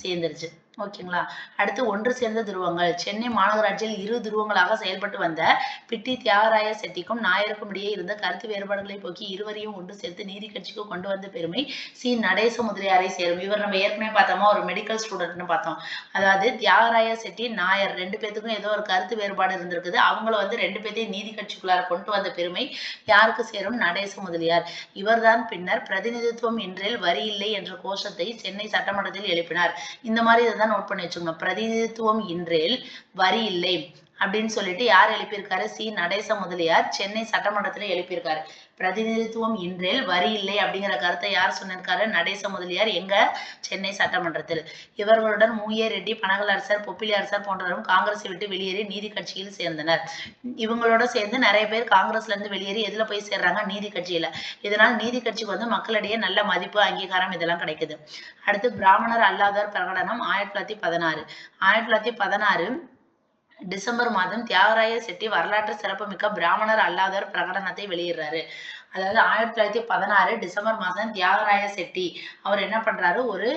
சேர்ந்துருச்சு. ஓகேங்களா. அடுத்து ஒன்று சேர்ந்த துருவங்கள். சென்னை மாநகராட்சியில் 2 துருவங்களாக செயல்பட்டு வந்த பிட்டி தியாகராய செட்டிக்கும் நாயருக்கும் இடையே இருந்த கருத்து வேறுபாடுகளை போக்கி இருவரையும் ஒன்று சேர்த்து நீதி கட்சிக்கு கொண்டு வந்த பெருமை சி நடேச முதலியாரை சேரும். இவர் நம்ம ஏற்கனவே பார்த்தோமா, ஒரு மெடிக்கல் ஸ்டூடெண்ட்னு பார்த்தோம். அதாவது தியாகராய செட்டி, நாயர் 2 பேத்துக்கும் ஏதோ ஒரு கருத்து வேறுபாடு இருந்திருக்குது. அவங்கள வந்து 2 பேத்தையும் நீதி கட்சிக்குள்ளார கொண்டு வந்த பெருமை யாருக்கு சேரும்? நடேச முதலியார். இவர்தான் பின்னர் பிரதிநிதித்துவம் இன்றில் வரி இல்லை என்ற கோஷத்தை சென்னை சட்டமன்றத்தில் எழுப்பினார். இந்த மாதிரி நோட் பண்ணி வச்சுக்கோங்க. பிரதிநிதித்துவம் இன்றேல் வரி இல்லை அப்படின்னு சொல்லிட்டு யார் எழுப்பியிருக்காரு? சி நடேச முதலியார் சென்னை சட்டமன்றத்துல எழுப்பியிருக்காரு. பிரதிநிதித்துவம் இன்றேல் வரி இல்லை அப்படிங்கிற கருத்தை யார் சொன்னிருக்காரு? நடேச முதலியார். எங்க? சென்னை சட்டமன்றத்தில். இவர்களுடன் மூயே ரெட்டி, பனகல் அரசர், பொப்பிலி அரசர் போன்றவரும் காங்கிரஸை விட்டு வெளியேறி நீதி கட்சியில் சேர்ந்தனர். இவங்களோட சேர்ந்து நிறைய பேர் காங்கிரஸ்ல இருந்து வெளியேறி எதுல போய் சேர்றாங்க? நீதி கட்சியில. இதனால் நீதி கட்சிக்கு வந்து மக்களிடையே நல்ல மதிப்பு, அங்கீகாரம் இதெல்லாம் கிடைக்குது. அடுத்து பிராமணர் அல்லாதோர் பிரகடனம் 1916. 1916 டிசம்பர் மாதம் தியாகராய செட்டி வரலாற்று சிறப்புமிக்க பிராமணர் அல்லாதோர் பிரகடனத்தை வெளியிடுறாரு. அதாவது 1916 டிசம்பர் மாதம் தியாகராய செட்டி அவர் என்ன பண்றாரு, ஒரு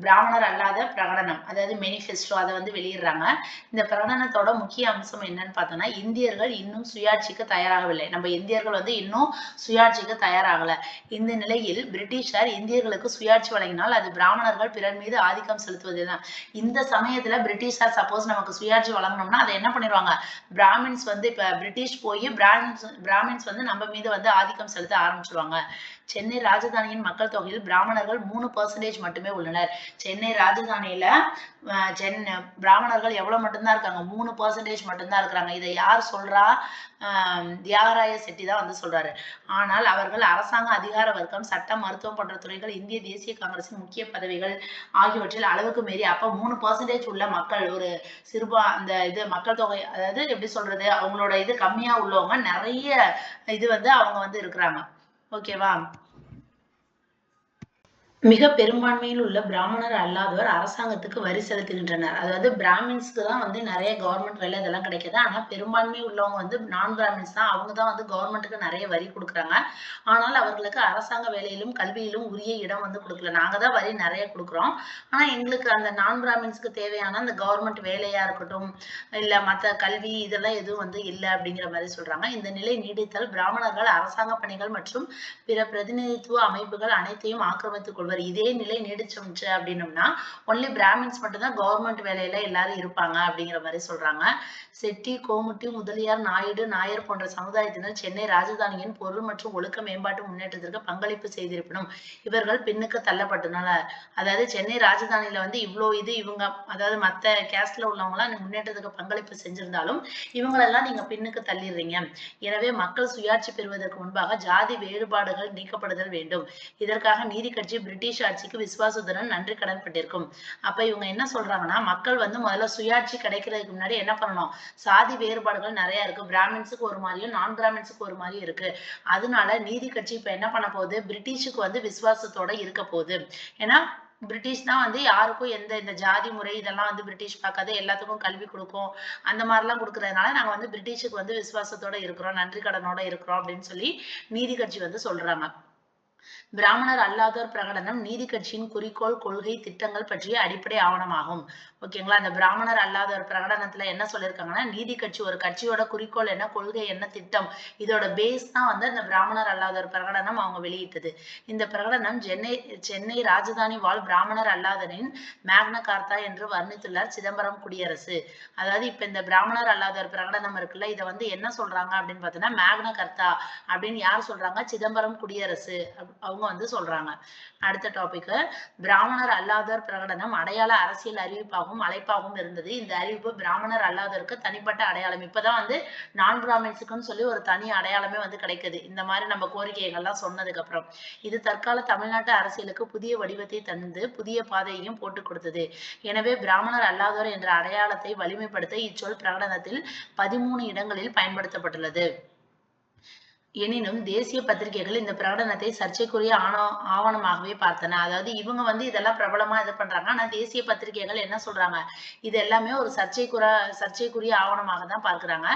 பிராமணர் அல்லாத பிரகடனம், அதாவது மேனிஃபெஸ்டோ, அதை வந்து வெளியிடுறாங்க. இந்த பிரகடனத்தோட முக்கிய அம்சம் என்னன்னு பார்த்தோம்னா, இந்தியர்கள் இன்னும் சுயாட்சிக்கு தயாராகவில்லை. நம்ம இந்தியர்கள் வந்து இன்னும் சுயாட்சிக்கு தயாராகல. இந்த நிலையில் பிரிட்டிஷார் இந்தியர்களுக்கு சுயாட்சி வழங்கினால் அது பிராமணர்கள் பிறர் மீது ஆதிக்கம் செலுத்துவதுதான். இந்த சமயத்துல பிரிட்டிஷார் சப்போஸ் நமக்கு சுயாட்சி வழங்கணும்னா அதை என்ன பண்ணிடுவாங்க, பிராமின்ஸ் வந்து இப்ப பிரிட்டிஷ் போய் பிராமின்ஸ் வந்து நம்ம மீது வந்து ஆதிக்கம் செலுத்த ஆரம்பிச்சிருவாங்க. சென்னை ராஜதானியின் மக்கள் தொகையில் பிராமணர்கள் 3% மட்டுமே உள்ளனர். சென்னை ராஜதானியில பிராமணர்கள் எவ்வளவு மட்டும்தான் இருக்காங்க? 3% மட்டும்தான் இருக்கிறாங்க. இதை யார் சொல்றா? தியாகராய செட்டி தான் வந்து சொல்றாரு. ஆனால் அவர்கள் அரசாங்க அதிகார வர்க்கம், சட்டம், மருத்துவம் போன்ற துறைகள், இந்திய தேசிய காங்கிரசின் முக்கிய பதவிகள் ஆகியவற்றில் அளவுக்கு மீறி அப்ப 3% உள்ள மக்கள், ஒரு சிறுபா அந்த இது மக்கள் தொகை, அதாவது எப்படி சொல்றது, அவங்களோட இது கம்மியா உள்ளவங்க நிறைய இது வந்து அவங்க வந்து இருக்கிறாங்க. ஓகேவா. மிக பெரும்பான்மையில் உள்ள பிராமணர் அல்லாதவர் அரசாங்கத்துக்கு வரி செலுத்துகின்றனர். அதாவது பிராமின்ஸ்க்கு தான் வந்து நிறைய கவர்மெண்ட் வேலை இதெல்லாம் கிடைக்குது. ஆனா பெரும்பான்மை உள்ளவங்க வந்து நான் பிராமின்ஸ் தான். அவங்க தான் வந்து கவர்மெண்ட்டுக்கு நிறைய வரி கொடுக்குறாங்க. ஆனால் அவர்களுக்கு அரசாங்க வேலையிலும் கல்வியிலும் உரிய இடம் வந்து கொடுக்கல. நாங்க தான் வரி நிறைய கொடுக்குறோம். ஆனா எங்களுக்கு அந்த நான் பிராமின்ஸ்க்கு தேவையான அந்த கவர்மெண்ட் வேலையா இருக்கட்டும், இல்ல மற்ற கல்வி இதெல்லாம் எதுவும் வந்து இல்லை அப்படிங்கிற மாதிரி சொல்றாங்க. இந்த நிலை நீடித்தால் பிராமணர்கள் அரசாங்க பணிகள் மற்றும் பிற பிரதிநிதித்துவ அமைப்புகள் அனைத்தையும் ஆக்கிரமித்துக் கொள்வர். இதே நிலை நீடிச்சுச்சு அப்படின்னம்னா ஒன்லி பிராமின்ஸ் மட்டும்தான் கவர்மெண்ட் வேலையில எல்லாரும் இருப்பாங்க அப்படிங்கிற மாதிரி சொல்றாங்க. செட்டி, கோமுட்டி, முதலியார், நாயுடு, நாயர் போன்ற சமுதாயத்தினர் சென்னை ராஜதானியின் பொருள் மற்றும் ஒழுக்க மேம்பாட்டு முன்னேற்றத்திற்கு பங்களிப்பு செய்திருப்பினும் இவர்கள் பின்னுக்கு தள்ளப்பட்டுள்ளனர். அதாவது சென்னை ராஜதானியில வந்து இவ்வளோ இது இவங்க, அதாவது மற்ற கேஸ்ட்ல உள்ளவங்களாம் முன்னேற்றத்துக்கு பங்களிப்பு செஞ்சிருந்தாலும் இவங்களெல்லாம் நீங்க பின்னுக்கு தள்ளிடுறீங்க. எனவே மக்கள் சுயாட்சி பெறுவதற்கு முன்பாக ஜாதி வேறுபாடுகள் நீக்கப்படுதல் வேண்டும். இதற்காக நீதி கட்சி பிரிட்டிஷ் ஆட்சிக்கு விசுவாசத்துடன் நன்றி கடன் பட்டிருக்கும். அப்ப இவங்க என்ன சொல்றாங்கன்னா, மக்கள் வந்து முதல்ல சுயாட்சி கிடைக்கிறதுக்கு முன்னாடி என்ன பண்ணணும், சாதி வேறுபாடுகள் நிறைய இருக்கு. பிராமின்ஸுக்கு ஒரு மாதிரியும் நான் பிராமின்ஸுக்கு ஒரு மாதிரியும் இருக்கு. அதனால நீதி கட்சி இப்ப என்ன பண்ண போகுது, பிரிட்டிஷுக்கு வந்து விசுவாசத்தோட இருக்க போகுது. ஏன்னா பிரிட்டிஷ் தான் வந்து யாருக்கும் எந்த இந்த ஜாதி முறை இதெல்லாம் வந்து பிரிட்டிஷ் பார்க்காது, எல்லாத்துக்கும் கல்வி கொடுக்கும், அந்த மாதிரிலாம் கொடுக்கறதுனால நாங்க வந்து பிரிட்டிஷுக்கு வந்து விசுவாசத்தோட இருக்கிறோம், நன்றி கடனோட இருக்கிறோம் அப்படின்னு சொல்லி நீதி கட்சி வந்து சொல்றாங்க. பிராமணர் அல்லாதோர் பிரகடனம் நீதி கட்சியின் குறிக்கோள், கொள்கை, திட்டங்கள் பற்றிய அடிப்படை ஆவணமாகும். ஓகேங்களா, அந்த பிராமணர் அல்லாதோர் பிரகடனத்துல என்ன சொல்லியிருக்காங்கன்னா, நீதி கட்சி ஒரு கட்சியோட குறிக்கோள் என்ன, கொள்கை என்ன, திட்டம், இதோட பேஸ் தான் வந்து அந்த பிராமணர் அல்லாதோர் பிரகடனம் அவங்க வெளியிட்டது. இந்த பிரகடனம் சென்னை ராஜதானி வாழ் பிராமணர் அல்லாதரின் மேக்னா கார்த்தா என்று வர்ணித்துள்ளார் சிதம்பரம் குடியரசு. அதாவது இப்ப இந்த பிராமணர் அல்லாதோர் பிரகடனம் இருக்குல்ல, இதை வந்து என்ன சொல்றாங்க அப்படின்னு பார்த்தீங்கன்னா, மேக்னா கர்த்தா அப்படின்னு யார் சொல்றாங்க, சிதம்பரம் குடியரசு அவங்க வந்து சொல்றாங்க. அடுத்த டாபிக், பிராமணர் அல்லாதோர் பிரகடனம் அடையாள அரசியல் அறிவிப்பாகவும் அழைப்பாகவும் இருந்தது. இந்த அறிவிப்பு பிராமணர் அல்லாதோருக்கு தனிப்பட்ட அடையாளம். இப்பதான் வந்து நான் பிராமின்ஸுக்குன்னு சொல்லி ஒரு தனி அடையாளமே வந்து கிடைக்குது, இந்த மாதிரி நம்ம கோரிக்கைகள்லாம் சொன்னதுக்கு அப்புறம். இது தற்கால தமிழ்நாட்டு அரசியலுக்கு புதிய வடிவத்தை தந்து புதிய பாதையையும் போட்டு கொடுத்தது. எனவே பிராமணர் அல்லாதோர் என்ற அடையாளத்தை வலிமைப்படுத்த இச்சொல் பிரகடனத்தில் 13 இடங்களில் பயன்படுத்தப்பட்டுள்ளது. எனினும் தேசிய பத்திரிகைகள் இந்த பிரகடனத்தை சர்ச்சைக்குரிய ஆவணமாகவே பார்த்தன. அதாவது இவங்க வந்து இதெல்லாம் பிரபலமா இது பண்றாங்க, ஆனா தேசிய பத்திரிகைகள் என்ன சொல்றாங்க, இது எல்லாமே ஒரு சர்ச்சைக்குரிய ஆவணமாக தான் பார்க்கிறாங்க.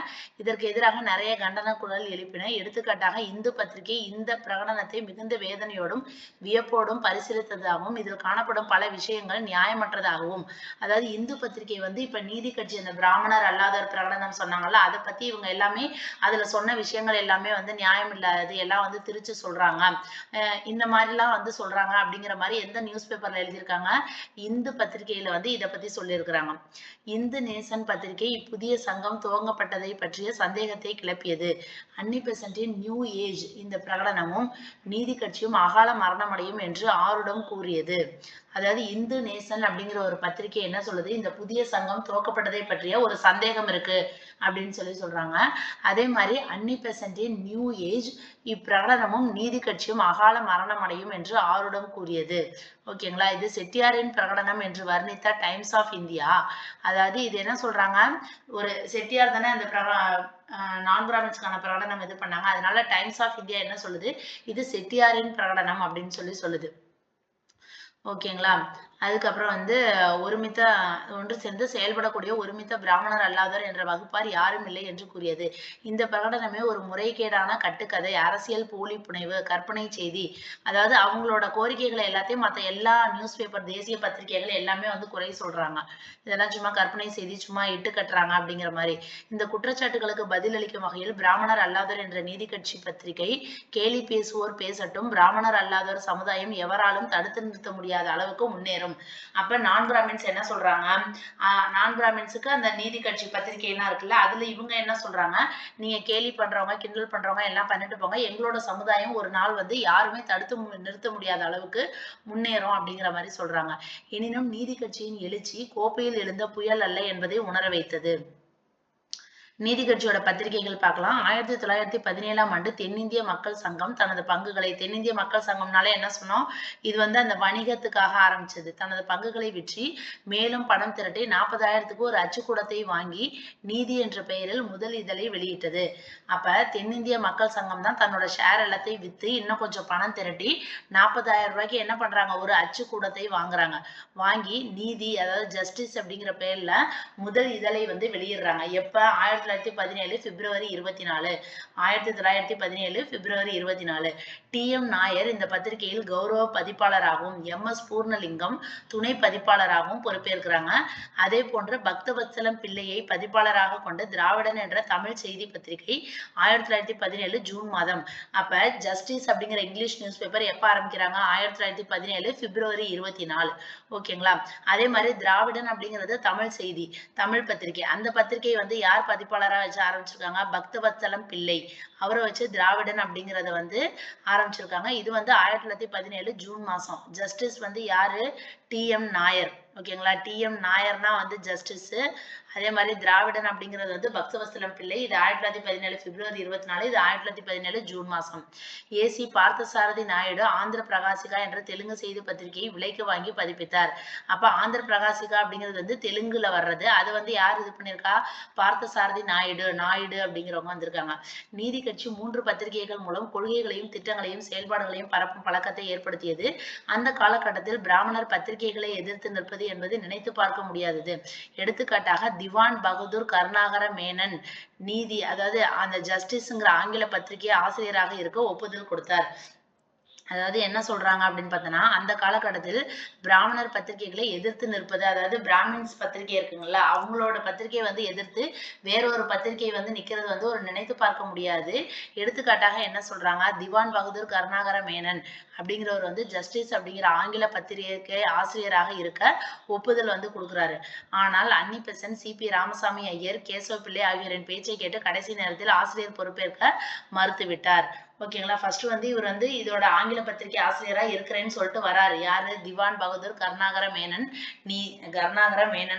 இதற்கு எதிராக நிறைய கண்டன குரல் எழுப்பின. எடுத்துக்காட்டாக இந்து பத்திரிகை இந்த பிரகடனத்தை மிகுந்த வேதனையோடும் வியப்போடும் பரிசீலித்ததாகவும் இதில் காணப்படும் பல விஷயங்கள் நியாயமற்றதாகவும், அதாவது இந்து பத்திரிகை வந்து இப்ப நீதி கட்சி அந்த பிராமணர் அல்லாதோர் பிரகடனம் சொன்னாங்கல்ல, அதை பத்தி இவங்க எல்லாமே அதுல சொன்ன விஷயங்கள் எல்லாமே வந்து நியாயம் இல்லாதது, எல்லாம் வந்து திரிச்சு சொல்றாங்க, இந்த மாதிரிலாம் வந்து சொல்றாங்க அப்படிங்கிற மாதிரி எந்த நியூஸ் பேப்பர்ல எழுதியிருக்காங்க, இந்து பத்திரிகையில வந்து இதை பத்தி சொல்லியிருக்கிறாங்க. இந்து நேசன் பத்திரிகை இப்புதிய சங்கம் துவங்கப்பட்டதை பற்றிய சந்தேகத்தை கிளப்பியது. அன்னி பெசன்ட்டின் நியூ ஏஜ் இந்த பிரகடனமும் நீதி கட்சியும் அகால மரணமடையும் என்று ஆருடம் கூறியது. அதாவது இந்து நேசன் அப்படிங்கிற ஒரு பத்திரிகை என்ன சொல்லுது, இந்த புதிய சங்கம் துவக்கப்பட்டதை பற்றிய ஒரு சந்தேகம் இருக்கு அப்படின்னு சொல்றாங்க. அதே மாதிரி அன்னி பெசன்ட்டின் நியூ ஏஜ் இப்பிரகடனமும் நீதி கட்சியும் அகால மரணம் அடையும் என்று ஆருடம் கூறியது. ஓகேங்களா, இது செட்டியாரின் பிரகடனம் என்று வர்ணித்த டைம்ஸ் ஆஃப் இந்தியா. அதாவது இது என்ன சொல்றாங்க, ஒரு செட்டியார் தானே அந்த நான் பிராமின்ஸ்க்கான பிரகடனம் இது பண்ணாங்க, அதனால டைம்ஸ் ஆஃப் இந்தியா என்ன சொல்லுது, இது செட்டியாரின் பிரகடனம் அப்படின்னு சொல்லுது. ஓகேங்களா, அதுக்கப்புறம் வந்து ஒன்று சேர்ந்து செயல்படக்கூடிய ஒருமித்த பிராமணர் அல்லாதோர் என்ற வகுப்பார் யாரும் இல்லை என்று கூறியது. இந்த பிரகடனமே ஒரு முறைகேடான கட்டுக்கதை, அரசியல் போலி புனைவு, கற்பனை செய்தி. அதாவது அவங்களோட கோரிக்கைகளை எல்லாத்தையும் மற்ற எல்லா நியூஸ் பேப்பர் தேசிய பத்திரிகைகள் எல்லாமே வந்து குறை சொல்றாங்க, இதெல்லாம் சும்மா கற்பனை செய்தி, சும்மா இட்டு கட்டுறாங்க அப்படிங்கிற மாதிரி. இந்த குற்றச்சாட்டுகளுக்கு பதிலளிக்கும் வகையில் பிராமணர் அல்லாதோர் என்ற நீதி கட்சி பத்திரிகை, கேலி பேசுவோர் பேசட்டும், பிராமணர் அல்லாதோர் சமுதாயம் எவராலும் தடுத்து நிறுத்த முடியாத அளவுக்கு முன்னேறும். அப்ப நான் பிராமின்ஸ் என்ன சொல்றாங்க, நான் பிராமின்ஸுக்கு அந்த நீதி கட்சி பத்திரிகை எல்லாம் இருக்குல்ல, அதுல இவங்க என்ன சொல்றாங்க, நீங்க கேலி பண்றவங்க கிண்டல் பண்றவங்க எல்லாம் பண்ணிட்டு போங்க, எங்களோட சமுதாயம் ஒரு நாள் வந்து யாருமே தடுத்து நிறுத்த முடியாத அளவுக்கு முன்னேறும் அப்படிங்கிற மாதிரி சொல்றாங்க. எனினும் நீதி கட்சியின் எழுச்சி கோப்பையில் எழுந்த புயல் அல்ல என்பதை உணர வைத்தது. நீதி கட்சியோட பத்திரிகைகள் பார்க்கலாம். 1917ஆம் ஆண்டு தென்னிந்திய மக்கள் சங்கம் தனது பங்குகளை, தென்னிந்திய மக்கள் சங்கம்னாலே என்ன சொன்னோம், இது வந்து அந்த வணிகத்துக்காக ஆரம்பிச்சது. தனது பங்குகளை விற்றி மேலும் பணம் திரட்டி 40,000க்கு ஒரு அச்சுக்கூடத்தை வாங்கி நீதி என்ற பெயரில் முதல் இதழை வெளியிட்டது. அப்ப தென்னிந்திய மக்கள் சங்கம் தான் தன்னோட ஷேர் எல்லாத்தையும் வித்து இன்னும் கொஞ்சம் பணம் திரட்டி 40,000 ரூபாய்க்கு என்ன பண்றாங்க, ஒரு அச்சுக்கூடத்தை வாங்குறாங்க. வாங்கி நீதி, அதாவது ஜஸ்டிஸ் அப்படிங்கிற பெயர்ல முதல் இதழை வந்து வெளியிடுறாங்க. எப்ப 1917 பிப்ரவரி 24. 1917 பிப்ரவரி 24. டி.எம். நாயர் இந்த பத்திரிகையில் கௌரவ பதிப்பாளராகவும் எம்.எஸ். பூர்ணலிங்கம் துணை பதிப்பாளராகவும் பொறுப்பேற்கிறாங்க. அதே போன்று பக்தவத்சலம் பிள்ளையை பதிப்பாளராக கொண்ட திராவிடன் என்ற தமிழ் செய்தி பத்திரிகை 1917 ஜூன் மாதம். அப்ப ஜஸ்டிஸ் அப்படிங்கிற இங்கிலீஷ் நியூஸ் பேப்பர் எப்ப ஆரம்பிக்கிறாங்க, 1917 பிப்ரவரி 24. ஓகேங்களா, அதே மாதிரி திராவிடன் அப்படிங்கிறது தமிழ் செய்தி, தமிழ் பத்திரிகை. அந்த பத்திரிகை வந்து யார் பதிப்பாளராக வச்சு ஆரம்பிச்சிருக்காங்க, பக்தவத்சலம் பிள்ளை, அவரை வச்சு திராவிடன் அப்படிங்கிறத வந்து ஆரம்பிச்சிருக்காங்க. இது வந்து 1917 ஜூன் மாசம். ஜஸ்டிஸ் வந்து யாரு, TM நாயர். ஓகேங்களா, TM நாயர்னா வந்து ஜஸ்டிஸ். அதே மாதிரி திராவிடன் அப்படிங்கிறது வந்து பக்தவத்சலம் பிள்ளை. இது 1917 பிப்ரவரி 24, இது 1917 ஜூன் மாசம். AC பார்த்தசாரதி நாயுடு ஆந்திர பிரகாசிகா என்ற தெலுங்கு செய்தி பத்திரிகையை விலைக்கு வாங்கி பதிப்பித்தார். அப்ப ஆந்திர பிரகாசிகா அப்படிங்கிறது வந்து தெலுங்குல வர்றது. அது வந்து யார் இது பண்ணிருக்கா? பார்த்தசாரதி நாயுடு அப்படிங்கிறவங்க வந்திருக்காங்க. நீதி கட்சி 3 பத்திரிகைகள் மூலம் கொள்கைகளையும் திட்டங்களையும் செயல்பாடுகளையும் பரப்பும் பழக்கத்தை ஏற்படுத்தியது. அந்த காலகட்டத்தில் பிராமணர் பத்திரிகைகளை எதிர்த்து நிற்பது என்பது நினைத்து பார்க்க முடியாதது. எடுத்துக்காட்டாக திவான் பகதூர் கருணாகர மேனன் நீதி, அதாவது அந்த ஜஸ்டிஸ்ங்கிற ஆங்கில பத்திரிகை ஆசிரியராக இருக்க ஒப்புதல் கொடுத்தார். அதாவது என்ன சொல்றாங்க அப்படின்னு பார்த்தோன்னா, அந்த காலகட்டத்தில் பிராமணர் பத்திரிகைகளை எதிர்த்து நிற்பது, அதாவது பிராமின்ஸ் பத்திரிகை இருக்குங்கல்ல, அவங்களோட பத்திரிகையை வந்து எதிர்த்து வேறொரு பத்திரிகை வந்து நிக்கிறது வந்து ஒரு நினைத்து பார்க்க முடியாது. எடுத்துக்காட்டாக என்ன சொல்றாங்க, திவான் பகதூர் கருணாகர மேனன் அப்படிங்கிறவர் வந்து ஜஸ்டிஸ் அப்படிங்கிற ஆங்கில பத்திரிகை ஆசிரியராக இருக்க ஒப்புதல் வந்து கொடுக்குறாரு. ஆனால் அன்னி பெசன்ட், CP ராமசாமி ஐயர், கேசவ பிள்ளை ஆகியோரின் பேச்சை கேட்டு கடைசி நேரத்தில் ஆசிரியர் பொறுப்பேற்க மறுத்துவிட்டார். ஓகேங்களா, ஃபர்ஸ்ட் வந்து இவர் வந்து இதோட ஆங்கில பத்திரிகை ஆசிரியரா இருக்கிறேன்னு சொல்லிட்டு வராரு. யாரு? திவான் பகதூர் கருணாகர மேனன்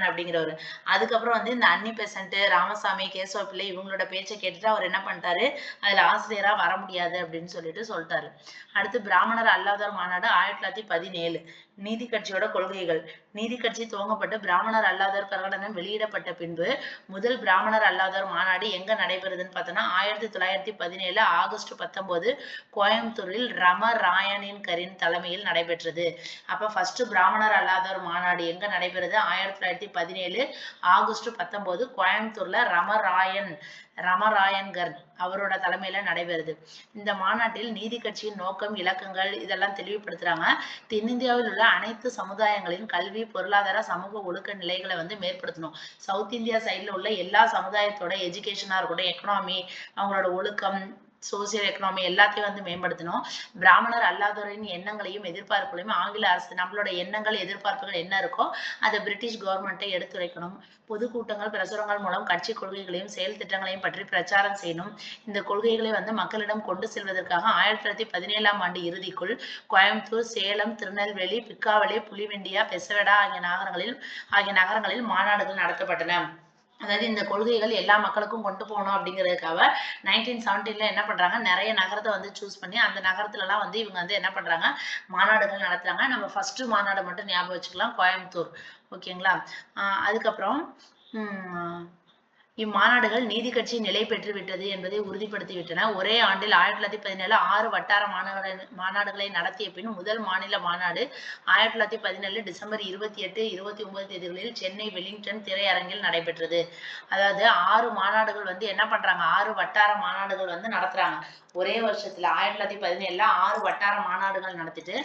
அப்படிங்கிறவர். அதுக்கப்புறம் வந்து இந்த அன்னி பெசன்ட், ராமசாமி, கேசவ பிள்ளை இவங்களோட பேச்சை கேட்டுட்டு அவர் என்ன பண்ணிட்டாரு, அதுல ஆசிரியரா வர முடியாது அப்படின்னு சொல்லிட்டாரு. அடுத்து பிராமணர் அல்லாதோர் மாநாடு 1917. நீதி கட்சியோட கொள்கைகள். நீதி கட்சி துவங்கப்பட்டு பிராமணர் அல்லாதோர் பிரகடனம் வெளியிடப்பட்ட பின்பு முதல் பிராமணர் அல்லாதோர் மாநாடு எங்க நடைபெறுதுன்னு பார்த்தோம்னா 1917 ஆகஸ்ட் 19 கோயம்புத்தூரில் ரமராயனின் தலைமையில் நடைபெற்றது. அப்ப ஃபர்ஸ்ட் பிராமணர் அல்லாதோர் மாநாடு எங்க நடைபெறுது? 1917 ஆகஸ்ட் 19 கோயம்புத்தூர்ல ரமராயன்கர் அவரோட தலைமையில நடைபெறுது. இந்த மாநாட்டில் நீதி கட்சியின் நோக்கம், இலக்கங்கள் இதெல்லாம் தெளிவுபடுத்துறாங்க. தென்னிந்தியாவில் உள்ள அனைத்து சமுதாயங்களின் கல்வி, பொருளாதார, சமூக ஒழுக்க நிலைகளை வந்து மேம்படுத்தணும். சவுத் இந்தியா சைட்ல உள்ள எல்லா சமுதாயத்தோட எஜுகேஷனா இருக்கட்டும், எக்கனாமி, அவங்களோட ஒழுக்கம், சோசியல் எக்கனாமி எல்லாத்தையும் வந்து மேம்படுத்தணும். பிராமணர் அல்லாதோரின் எண்ணங்களையும் எதிர்பார்ப்புகளையும் ஆங்கில அரசு, நம்மளோட எண்ணங்கள் எதிர்பார்ப்புகள் என்ன இருக்கோ அதை பிரிட்டிஷ் கவர்மெண்ட்டை எடுத்துரைக்கணும். பொதுக்கூட்டங்கள், பிரசுரங்கள் மூலம் கட்சி கொள்கைகளையும் செயல் திட்டங்களையும் பற்றி பிரச்சாரம் செய்யணும். இந்த கொள்கைகளை வந்து மக்களிடம் கொண்டு செல்வதற்காக 1917 ஆண்டு இறுதிக்குள் கோயம்புத்தூர், சேலம், திருநெல்வேலி, பிக்காவளி, புலிவெண்டியா, பெசவெடா ஆகிய நகரங்களில் மாநாடுகள் நடத்தப்பட்டன. அதாவது இந்த கொள்கைகள் எல்லா மக்களுக்கும் கொண்டு போகணும் அப்படிங்கிறதுக்காக 1917 என்ன பண்றாங்க, நிறைய நகரத்தை வந்து சூஸ் பண்ணி அந்த நகரத்துல எல்லாம் வந்து இவங்க வந்து என்ன பண்றாங்க, மாநாடுகள் நடத்துறாங்க. நம்ம ஃபர்ஸ்ட் மாநாடு மட்டும் ஞாபகம் வச்சுக்கலாம், கோயம்புத்தூர். ஓகேங்களா, அதுக்கப்புறம் இம்மாநாடுகள் நீதி கட்சி நிலை பெற்று விட்டது என்பதை உறுதிப்படுத்திவிட்டன. ஒரே ஆண்டில் 1917 6 வட்டார மாநாடுகளை நடத்திய பின் முதல் மாநில மாநாடு 1917 டிசம்பர் 28, 29 தேதிகளில் சென்னை வெலிங்டன் திரையரங்கில் நடைபெற்றது. அதாவது 6 மாநாடுகள் வந்து என்ன பண்றாங்க, 6 வட்டார மாநாடுகள் வந்து நடத்துறாங்க. ஒரே வருஷத்துல 1917 6 வட்டார மாநாடுகள் நடத்திட்டு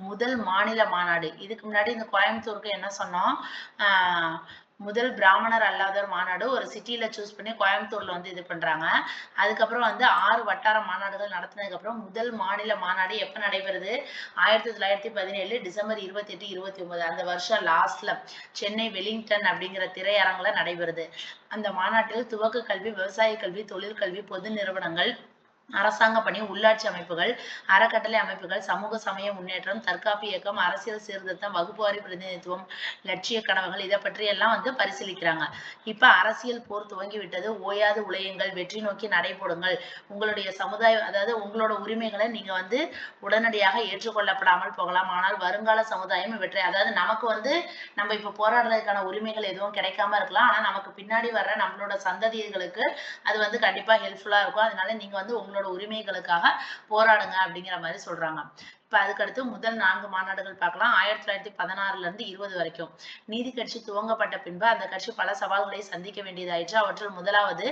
முதல் மாநில மாநாடு. இதுக்கு முன்னாடி இந்த கோயம்புத்தூருக்கு என்ன சொன்னோம், முதல் பிராமணர் அல்லாதோர் மாநாடு ஒரு சிட்டியில சூஸ் பண்ணி கோயம்புத்தூர்ல வந்து இது பண்றாங்க. அதுக்கப்புறம் வந்து 6 வட்டார மாநாடுகள் நடத்தினதுக்கு அப்புறம் முதல் மாநில மாநாடு எப்ப நடைபெறுது, 1917 டிசம்பர் 28, 29 அந்த வருஷம் லாஸ்ட்ல சென்னை வெலிங்டன் அப்படிங்கிற திரையரங்குல நடைபெறுது. அந்த மாநாட்டில் துவக்க கல்வி, விவசாய கல்வி, தொழிற்கல்வி, பொது நிறுவனங்கள், அரசாங்க பணி, உள்ளாட்சி அமைப்புகள், அறக்கட்டளை அமைப்புகள், சமூக சமய முன்னேற்றம், தற்காப்பு இயக்கம், அரசியல் சீர்திருத்தம், வகுப்புவாரி பிரதிநிதித்துவம், லட்சிய கனவுகள் இதை பற்றி எல்லாம் வந்து பரிசீலிக்கிறாங்க. இப்ப அரசியல் போர் துவங்கி விட்டது, ஓயாது உழையுங்கள், வெற்றி நோக்கி நடைபோடுங்கள், உங்களுடைய சமுதாயம், அதாவது உங்களோட உரிமைகளை நீங்க வந்து உடனடியாக ஏற்றுக்கொள்ளப்படாமல் போகலாம், ஆனால் வருங்கால சமுதாயம் இவற்றை, அதாவது நமக்கு வந்து நம்ம இப்ப போராடுறதுக்கான உரிமைகள் எதுவும் கிடைக்காம இருக்கலாம், ஆனா நமக்கு பின்னாடி வர்ற நம்மளோட சந்ததிகளுக்கு அது வந்து கண்டிப்பா ஹெல்ப்ஃபுல்லா இருக்கும். அதனால நீங்க வந்து உங்களோட உரிமைகளுக்காக போராடுங்க அப்படிங்கிற மாதிரி சொல்றாங்க. இப்ப அதுக்கடுத்து முதல் 4 மாநாடுகள் பார்க்கலாம். 1916 இருந்து 20 வரைக்கும். நீதி கட்சி துவங்கப்பட்ட பின்பு அந்த கட்சி பல சவால்களை சந்திக்க வேண்டியதாயிற்று. அவற்றில் முதலாவது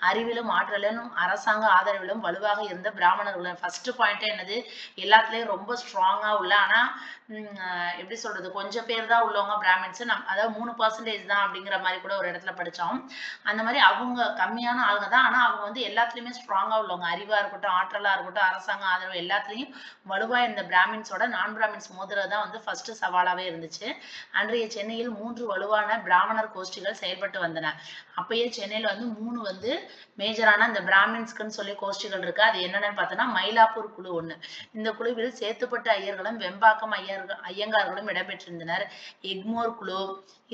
அறிவிலும் ஆற்றலிலும் அரசாங்க ஆதரவிலும் வலுவாக இருந்த பிராமணர்கள். ஃபர்ஸ்ட் பாயிண்ட் என்னது, எல்லாத்துலயும் ரொம்ப ஸ்ட்ராங்கா உள்ள, ஆனா எப்படி சொல்றது, கொஞ்சம் பேர் தான் உள்ளவங்க பிராமின்ஸ், அதாவது 3% தான் அப்படிங்கிற மாதிரி கூட ஒரு இடத்துல படிச்சோம். அந்த மாதிரி அவங்க கம்மியான ஆளுங்க தான், ஆனா அவங்க வந்து எல்லாத்துலயுமே ஸ்ட்ராங்கா உள்ளவங்க, அறிவா இருக்கட்டும், ஆற்றலா இருக்கட்டும், அரசாங்க ஆதரவு எல்லாத்துலயும் வலுவா இந்த பிராமின்ஸோட நான் பிராமின்ஸ் மோதுறது தான் வந்து ஃபர்ஸ்ட் சவாலாவே இருந்துச்சு. அன்றைய சென்னையில் 3 வலுவான பிராமணர் கோஷ்டிகள் செயல்பட்டு வந்தன. அப்பயே சென்னையில வந்து 3 வந்து மேஜரான அந்த பிராமின்ஸ்க்குன்னு சொல்லி கோஷ்டிகள் இருக்கு. அது என்னென்னு பார்த்தோம்னா மயிலாப்பூர் குழு ஒண்ணு. இந்த குழுவில் சேத்துப்பட்டு ஐயர்களும் வெம்பாக்கம் ஐயங்கார்களும் இடம்பெற்றிருந்தனர். எக்மோர் குழு.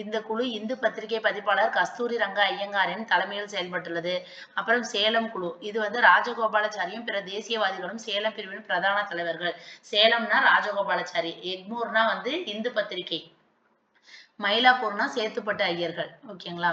இந்த குழு இந்து பத்திரிகை பதிப்பாளர் கஸ்தூரி ரங்க ஐயங்காரின் தலைமையில் செயல்பட்டுள்ளது. அப்புறம் சேலம் குழு. இது வந்து ராஜகோபாலாச்சாரியும் பிற தேசியவாதிகளும் சேலம் பிரிவின் பிரதான தலைவர்கள். சேலம்னா ராஜகோபாலாச்சாரி, எக்மோர்னா வந்து இந்து பத்திரிகை, மயிலாப்பூர்னா சேத்துப்பட்டு ஐயர்கள். ஓகேங்களா.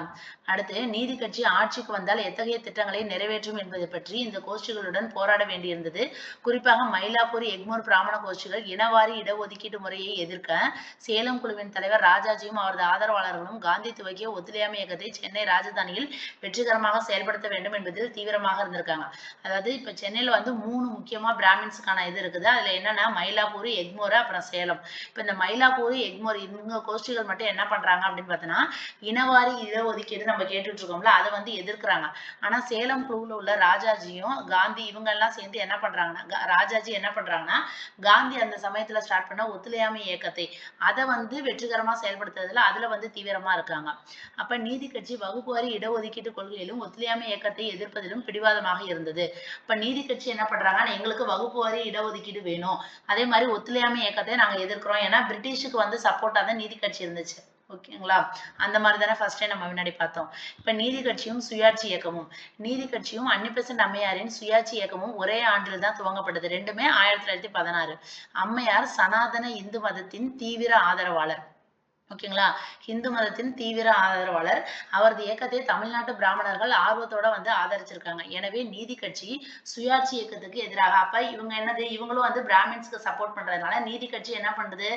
அடுத்து நீதி கட்சி ஆட்சிக்கு வந்தால் எத்தகைய திட்டங்களை நிறைவேற்றும் என்பதை பற்றி இந்த கோஷ்டிகளுடன் போராட வேண்டியிருந்தது. குறிப்பாக மயிலாப்பூர் எக்மோர் பிராமண கோஷ்டிகள் இனவாரி இடஒதுக்கீட்டு முறையை எதிர்க்க சேலம் குழுவின் தலைவர் ராஜாஜியும் அவரது ஆதரவாளர்களும் காந்தி துவக்கிய ஒத்துழையாமை இயக்கத்தை சென்னை ராஜதானியில் வெற்றிகரமாக செயல்படுத்த வேண்டும் என்பதில் தீவிரமாக இருந்திருக்காங்க. அதாவது இப்ப சென்னையில வந்து 3 முக்கியமா பிராமின்ஸுக்கான இது இருக்குது. அதுல என்னன்னா மயிலாப்பூர், எக்மோர், அப்புறம் சேலம். இப்ப இந்த மயிலாப்பூர், எக்மோர் இவங்க கோஷ்டிகள் மட்டும் என்ன பண்றாங்க அப்படின்னு பார்த்தோம்னா இனவாரி இடஒதுக்கீடு நம்ம கேட்டுட்டு இருக்கோம்ல, அதை வந்து எதிர்க்கிறாங்க. ஆனா சேலம் குழுவுல உள்ள ராஜாஜியும் காந்தி இவங்க எல்லாம் சேர்ந்து என்ன பண்றாங்கன்னா ராஜாஜி என்ன பண்றாங்கன்னா காந்தி அந்த சமயத்துல ஸ்டார்ட் பண்ண ஒத்துழையாமை இயக்கத்தை அதை வந்து வெற்றிகரமா செயல்படுத்துறதுல அதுல வந்து தீவிரமா இருக்காங்க. அப்ப நீதி கட்சி வகுப்புவாரி இடஒதுக்கீட்டு கொள்கையிலும் ஒத்துழையாமை இயக்கத்தை எதிர்ப்பதிலும் பிடிவாதமாக இருந்தது. இப்ப நீதி கட்சி என்ன பண்றாங்க, எங்களுக்கு வகுப்புவாரி இடஒதுக்கீடு வேணும், அதே மாதிரி ஒத்துழையாமை இயக்கத்தை நாங்க எதிர்க்கிறோம். ஏன்னா பிரிட்டிஷுக்கு வந்து சப்போர்ட்டா தான் நீதி கட்சி இருந்துச்சு. ஓகேங்களா. அந்த மாதிரி தானே ஃபர்ஸ்டே நம்ம முன்னாடி பார்த்தோம். இப்ப நீதி கட்சியும் சுயாட்சி இயக்கமும். நீதி கட்சியும் அன்னிபெசன்ட் அம்மையாரின் சுயாட்சி இயக்கமும் ஒரே ஆண்டில் தான் துவங்கப்பட்டது. ரெண்டுமே 1916. அம்மையார் சனாதன இந்து மதத்தின் தீவிர ஆதரவாளர். ஓகேங்களா. இந்து மதத்தின் தீவிர ஆதரவாளர். அவரது இயக்கத்தை தமிழ்நாட்டு பிராமணர்கள் ஆர்வத்தோட வந்து ஆதரிச்சிருக்காங்க. எனவே நீதி கட்சி சுயாட்சி இயக்கத்துக்கு எதிராக, அப்ப இவங்க என்னது, இவங்களும் வந்து பிராமின்ஸ்க்கு சப்போர்ட் பண்றதுனால நீதி கட்சி என்ன பண்றது,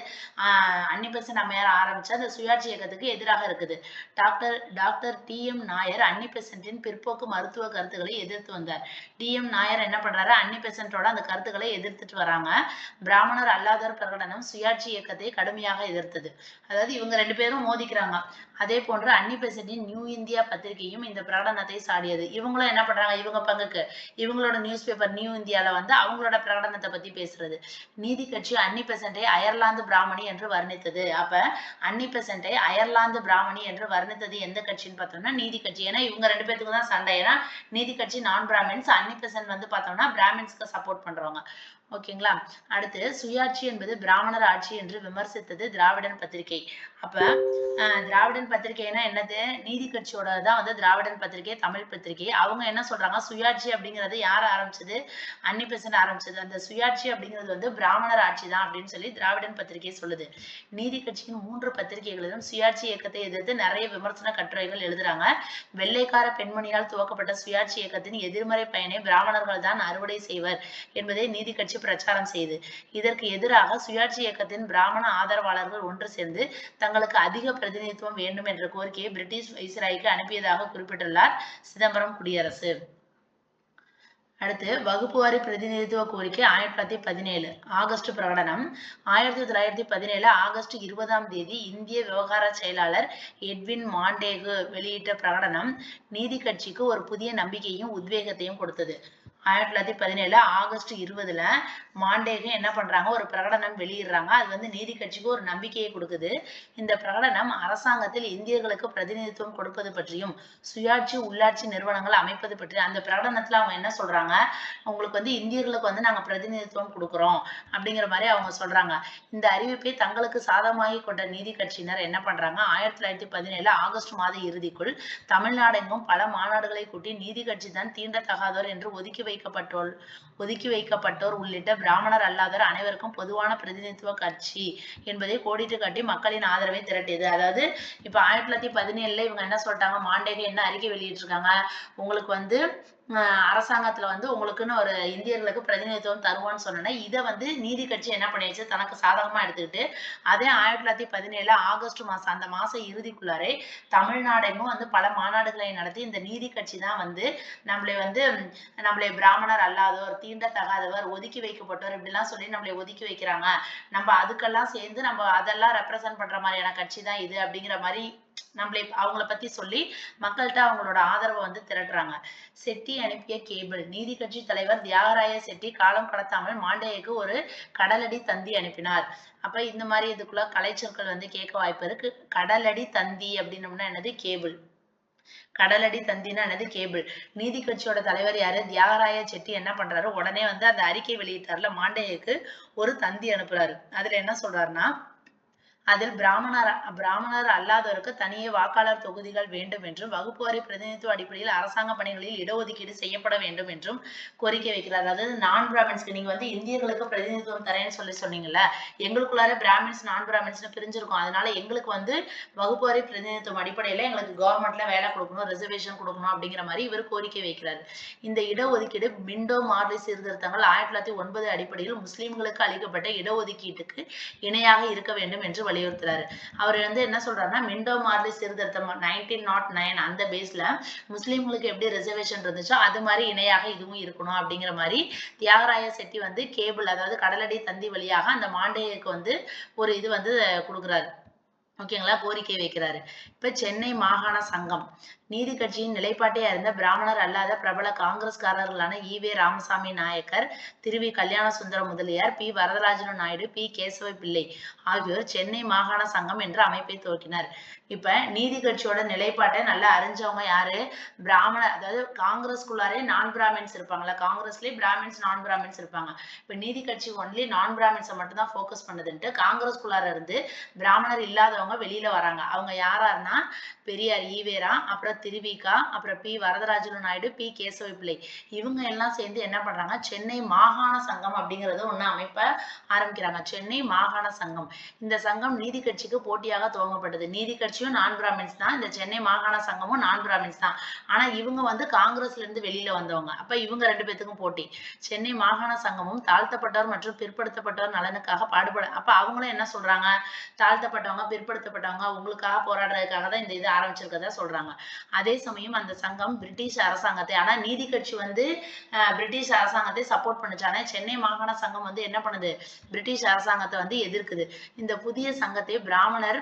அன்னிபெசன்ட் அம்மையார் ஆரம்பிச்ச அந்த சுயாட்சி இயக்கத்துக்கு எதிராக இருக்குது. Doctor T M. நாயர் அன்னிபெசன்ட்டின் பிற்போக்கு மருத்துவ கருத்துக்களை எதிர்த்து வந்தார். டி.எம். நாயர் என்ன பண்றாரு, அன்னிபெசன்ட்டோட அந்த கருத்துக்களை எதிர்த்துட்டு வராங்க. பிராமணர் அல்லாதோர் பிரகடனம் சுயாட்சி இயக்கத்தை கடுமையாக எதிர்த்தது. அதாவது இவங்க 2 பேரும் மோதிக்கிறாங்க. அதே போன்று அன்னிபெசன்ட்டின் நியூ இந்தியா பத்திரிகையும் இந்த பிரகடனத்தை சாடியது. இவங்களும் என்ன பண்றாங்க, இவங்க பங்குக்கு இவங்களோட நியூஸ் பேப்பர் நியூ இந்தியால வந்து அவங்களோட பிரகடனத்தை பத்தி பேசுறது. நீதி கட்சி அன்னிபெசன்ட்டை அயர்லாந்து பிராமணி என்று வர்ணித்தது. அப்ப அன்னிபெசன்ட்டை அயர்லாந்து பிராமணி என்று வர்ணித்தது எந்த கட்சின்னு பார்த்தோம்னா நீதி கட்சி. ஏன்னா இவங்க 2 பேத்துக்கு தான் சண்டை. ஏன்னா நீதி கட்சி நான் பிராமின்ஸ், அன்னிபெசன்ட் வந்து பார்த்தோம்னா பிராமின்ஸ்க்கு சப்போர்ட் பண்றவங்க. ஓகேங்களா. அடுத்து சுயாட்சி என்பது பிராமணர் ஆட்சி என்று விமர்சித்தது திராவிடன் பத்திரிகை. அப்ப திராவிடன் பத்திரிகைன்னா என்னது, நீதி கட்சியோட தான் வந்து திராவிடன் பத்திரிகை, தமிழ் பத்திரிகை. அவங்க என்ன சொல்றாங்க, சுயாட்சி அப்படிங்கிறது யார் ஆரம்பிச்சது, அன்னிபெசன்ட் ஆரம்பிச்சது. அந்த சுயாட்சி அப்படிங்கிறது வந்து பிராமணர் ஆட்சி தான் அப்படின்னு சொல்லி திராவிடன் பத்திரிகை சொல்லுது. நீதி கட்சியின் 3 பத்திரிகைகளிலும் சுயாட்சி இயக்கத்தை எதிர்த்து நிறைய விமர்சன கட்டுரைகள் எழுதுறாங்க. வெள்ளைக்கார பெண்மணியால் துவக்கப்பட்ட சுயாட்சி இயக்கத்தின் எதிர்மறை பயனை பிராமணர்கள் தான் அறுவடை செய்வர் என்பதை நீதி கட்சி பிரச்சாரம் செய்து. இதற்கு எதிராக சுயாட்சி இயக்கத்தின் பிராமண ஆதரவாளர்கள் ஒன்று சேர்ந்து தங்களுக்கு அதிக பிரதிநிதித்துவம் வேண்டும் என்ற கோரிக்கையை பிரிட்டிஷ் வைஸ்ராய்க்கு அனுப்பியதாக குறிப்பிட்டுள்ளார் சிதம்பரம் குடியரசு. அடுத்து வகுப்புவாரி பிரதிநிதித்துவ கோரிக்கை 1917 ஆகஸ்ட் பிரகடனம். 1917 ஆகஸ்ட் 20ஆம் தேதி இந்திய விவகார செயலாளர் எட்வின் மாண்டேகு வெளியிட்ட பிரகடனம் நீதி கட்சிக்கு ஒரு புதிய நம்பிக்கையும் உத்வேகத்தையும் கொடுத்தது. 1917 ஆகஸ்ட் 20ல மாண்டேகு என்ன பண்றாங்க, ஒரு பிரகடனம் வெளியிடுறாங்க. அது வந்து நீதி கட்சிக்கு ஒரு நம்பிக்கையை கொடுக்குது. இந்த பிரகடனம் அரசாங்கத்தில் இந்தியர்களுக்கு பிரதிநிதித்துவம் கொடுப்பது பற்றியும் சுயாட்சி உள்ளாட்சி நிறுவனங்கள் அமைப்பது பற்றி, அந்த பிரகடனத்துல அவங்க என்ன சொல்றாங்க, உங்களுக்கு வந்து இந்தியர்களுக்கு வந்து நாங்க பிரதிநிதித்துவம் கொடுக்குறோம் அப்படிங்கிற மாதிரி அவங்க சொல்றாங்க. இந்த அறிவிப்பை தங்களுக்கு சாதகமாகி கொண்ட நீதி கட்சியினர் என்ன பண்றாங்க, 1917 ஆகஸ்ட் மாத இறுதிக்குள் தமிழ்நாடெங்கும் பல மாநாடுகளை கூட்டி நீதி கட்சி தான் தீண்டத்தகாதோர் என்று ஒதுக்கி வைக்கப்பட்டோர் உள்ளிட்ட பிராமணர் அல்லாதோர் அனைவருக்கும் பொதுவான பிரதிநிதித்துவ கட்சி என்பதை கோடிட்டு காட்டி மக்களின் ஆதரவை திரட்டியது. அதாவது இப்ப 1917 இவங்க என்ன சொல்லிட்டாங்க, மாண்டேகு என்ன அறிக்கை வெளியிட்டிருக்காங்க, உங்களுக்கு வந்து அரசாங்கத்துல வந்து உங்களுக்குன்னு ஒரு இந்தியர்களுக்கு பிரதிநிதித்துவம் தருவோம்னு சொன்னேன்னா இதை வந்து நீதி கட்சி என்ன பண்ணிடுச்சு, தனக்கு சாதகமா எடுத்துக்கிட்டு அதே 1917 ஆகஸ்ட் மாசம் அந்த மாச இறுதிக்குள்ளாரே தமிழ்நாடெங்கும் வந்து பல மாநாடுகளை நடத்தி இந்த நீதி கட்சி தான் வந்து நம்மளை பிராமணர் அல்லாதோர், தீண்டத்தகாதவர், ஒதுக்கி வைக்கப்பட்டோர் இப்படிலாம் சொல்லி நம்மளை ஒதுக்கி வைக்கிறாங்க, நம்ம அதுக்கெல்லாம் சேர்ந்து நம்ம அதெல்லாம் ரெப்ரசன்ட் பண்ற மாதிரியான கட்சி தான் இது அப்படிங்கிற மாதிரி அவங்கள பத்தி சொல்லி மக்கள்கிட்ட அவங்களோட ஆதரவை வந்து திரட்டுறாங்க. செட்டி அனுப்பிய கேபிள். நீதி கட்சி தலைவர் தியாகராய செட்டி காலம் கடத்தாமல் மாண்டேயக்கு ஒரு கடலடி தந்தி அனுப்பினார். அப்ப இந்த மாதிரி இதுக்குள்ள கலைச்சொற்கள் வந்து கேட்க வாய்ப்பு இருக்கு. கடலடி தந்தி அப்படின்னம்னா என்னது? கேபிள். கடலடி தந்தினா என்னது? கேபிள். நீதி கட்சியோட தலைவர் யாரு? தியாகராய செட்டி என்ன பண்றாரு? உடனே வந்து அந்த அறிக்கை வெளியிட்டார்ல, மாண்டேயக்கு ஒரு தந்தி அனுப்புறாரு. அதுல என்ன சொல்றாருன்னா, அதில் பிராமணர் அல்லாதோருக்கு தனியே வாக்காளர் தொகுதிகள் வேண்டும் என்றும், வகுப்புவாரி பிரதிநிதித்துவ அடிப்படையில் அரசாங்க பணிகளில் இடஒதுக்கீடு செய்யப்பட வேண்டும் என்றும் கோரிக்கை வைக்கிறார். அதாவது நான் பிராமின்ஸ்க்கு நீங்க வந்து இந்தியர்களுக்கு பிரதிநிதித்துவம் தரேன்னு சொல்லி சொன்னீங்கல்ல, எங்களுக்குள்ளார பிராமின்ஸ் நான் பிராமின்ஸ்னு பிரிஞ்சிருக்கும். அதனால எங்களுக்கு வந்து வகுப்புவாரி பிரதிநிதித்துவம் அடிப்படையில எங்களுக்கு கவர்மெண்ட்ல வேலை கொடுக்கணும், ரிசர்வேஷன் கொடுக்கணும் அப்படிங்கிற மாதிரி இவர் கோரிக்கை வைக்கிறாரு. இந்த இடஒதுக்கீடு மிண்டோ மார்லி சீர்திருத்தங்கள் 1909 அடிப்படையில் முஸ்லிம்களுக்கு அளிக்கப்பட்ட இடஒதுக்கீட்டுக்கு இணையாக இருக்க வேண்டும் என்று வலியுறுத்துறாரு. அவர் வந்து என்ன சொல்றாருன்னா, மிண்டோ மார்லி சீர்திருத்தம் 1909 அந்த பேஸ்ல முஸ்லிம்களுக்கு எப்படி ரிசர்வேஷன் இருந்துச்சோ அது மாதிரி இணையாக இதுவும் இருக்கணும் அப்படிங்கிற மாதிரி தியாகராய செட்டி வந்து கேபிள், அதாவது கடலடி தந்தி வழியாக அந்த மாண்டேயக்கு வந்து ஒரு இது வந்து கொடுக்குறாரு. ஓகேங்களா? கோரிக்கை வைக்கிறாரு. இப்ப சென்னை மாகாண சங்கம். நீதி கட்சியின் நிலைப்பாட்டை அறிந்த பிராமணர் அல்லாத பிரபல காங்கிரஸ்காரர்களான ஈவே ராமசாமி நாயக்கர், திருவி கல்யாண சுந்தரம் முதலியார், பி வரதராஜனு நாயுடு, பி கேசவ பிள்ளை ஆகியோர் சென்னை மாகாண சங்கம் என்ற அமைப்பை துவக்கினர். இப்ப நீதி கட்சியோட நிலைப்பாட்டை நல்லா அறிஞ்சவங்க யாரு? அதாவது காங்கிரஸ்குள்ளாரே நான் பிராமின்ஸ் இருப்பாங்கல்ல, காங்கிரஸ்லயே பிராமின்ஸ் நான் பிராமின்ஸ் இருப்பாங்க. இப்ப நீதி கட்சி ஒன்லி நான் பிராமின்ஸை மட்டும் தான் போக்கஸ் பண்ணுதுன்ட்டு காங்கிரஸ்குள்ளார இருந்து பிராமணர் இல்லாதவங்க வெளியில வராங்க. அவங்க யாராருன்னா, பெரியார் ஈவேரா, அப்புறம் திருவிகா, அப்புறம் பி வரதராஜலு நாயுடு, பி கேசவ பிள்ளை, இவங்க எல்லாம் சேர்ந்து என்ன பண்றாங்க? சென்னை மாகாண சங்கம் அப்படிங்கறது ஒண்ணு அமைப்ப ஆரம்பிக்கிறாங்க. சென்னை மாகாண சங்கம். இந்த சங்கம் நீதி கட்சிக்கு போட்டியாக துவங்கப்பட்டது. நீதி கட்சியும் நான் பிராமின்ஸ் தான், இந்த சென்னை மாகாண சங்கமும் நான் பிராமின்ஸ் தான். ஆனா இவங்க வந்து காங்கிரஸ்ல இருந்து வெளியில வந்தவங்க. அப்ப இவங்க ரெண்டு பேத்துக்கும் போட்டி. சென்னை மாகாண சங்கமும் தாழ்த்தப்பட்டவர் மற்றும் பிற்படுத்தப்பட்டவர் நலனுக்காக அப்ப அவங்களும் என்ன சொல்றாங்க? தாழ்த்தப்பட்டவங்க, பிற்படுத்தப்பட்டவங்க உங்களுக்காக போராடுறதுக்காக தான் இந்த இது ஆரம்பிச்சிருக்கதா சொல்றாங்க. அதே சமயம் அந்த சங்கம் பிரிட்டிஷ் அரசாங்கத்தை, ஆனா நீதி கட்சி வந்து பிரிட்டிஷ் அரசாங்கத்தை சப்போர்ட் பண்ணுச்சு. ஆனா சென்னை மாகாண சங்கம் வந்து என்ன பண்ணுது? பிரிட்டிஷ் அரசாங்கத்தை வந்து எதிர்க்குது. இந்த புதிய சங்கத்தை பிராமணர்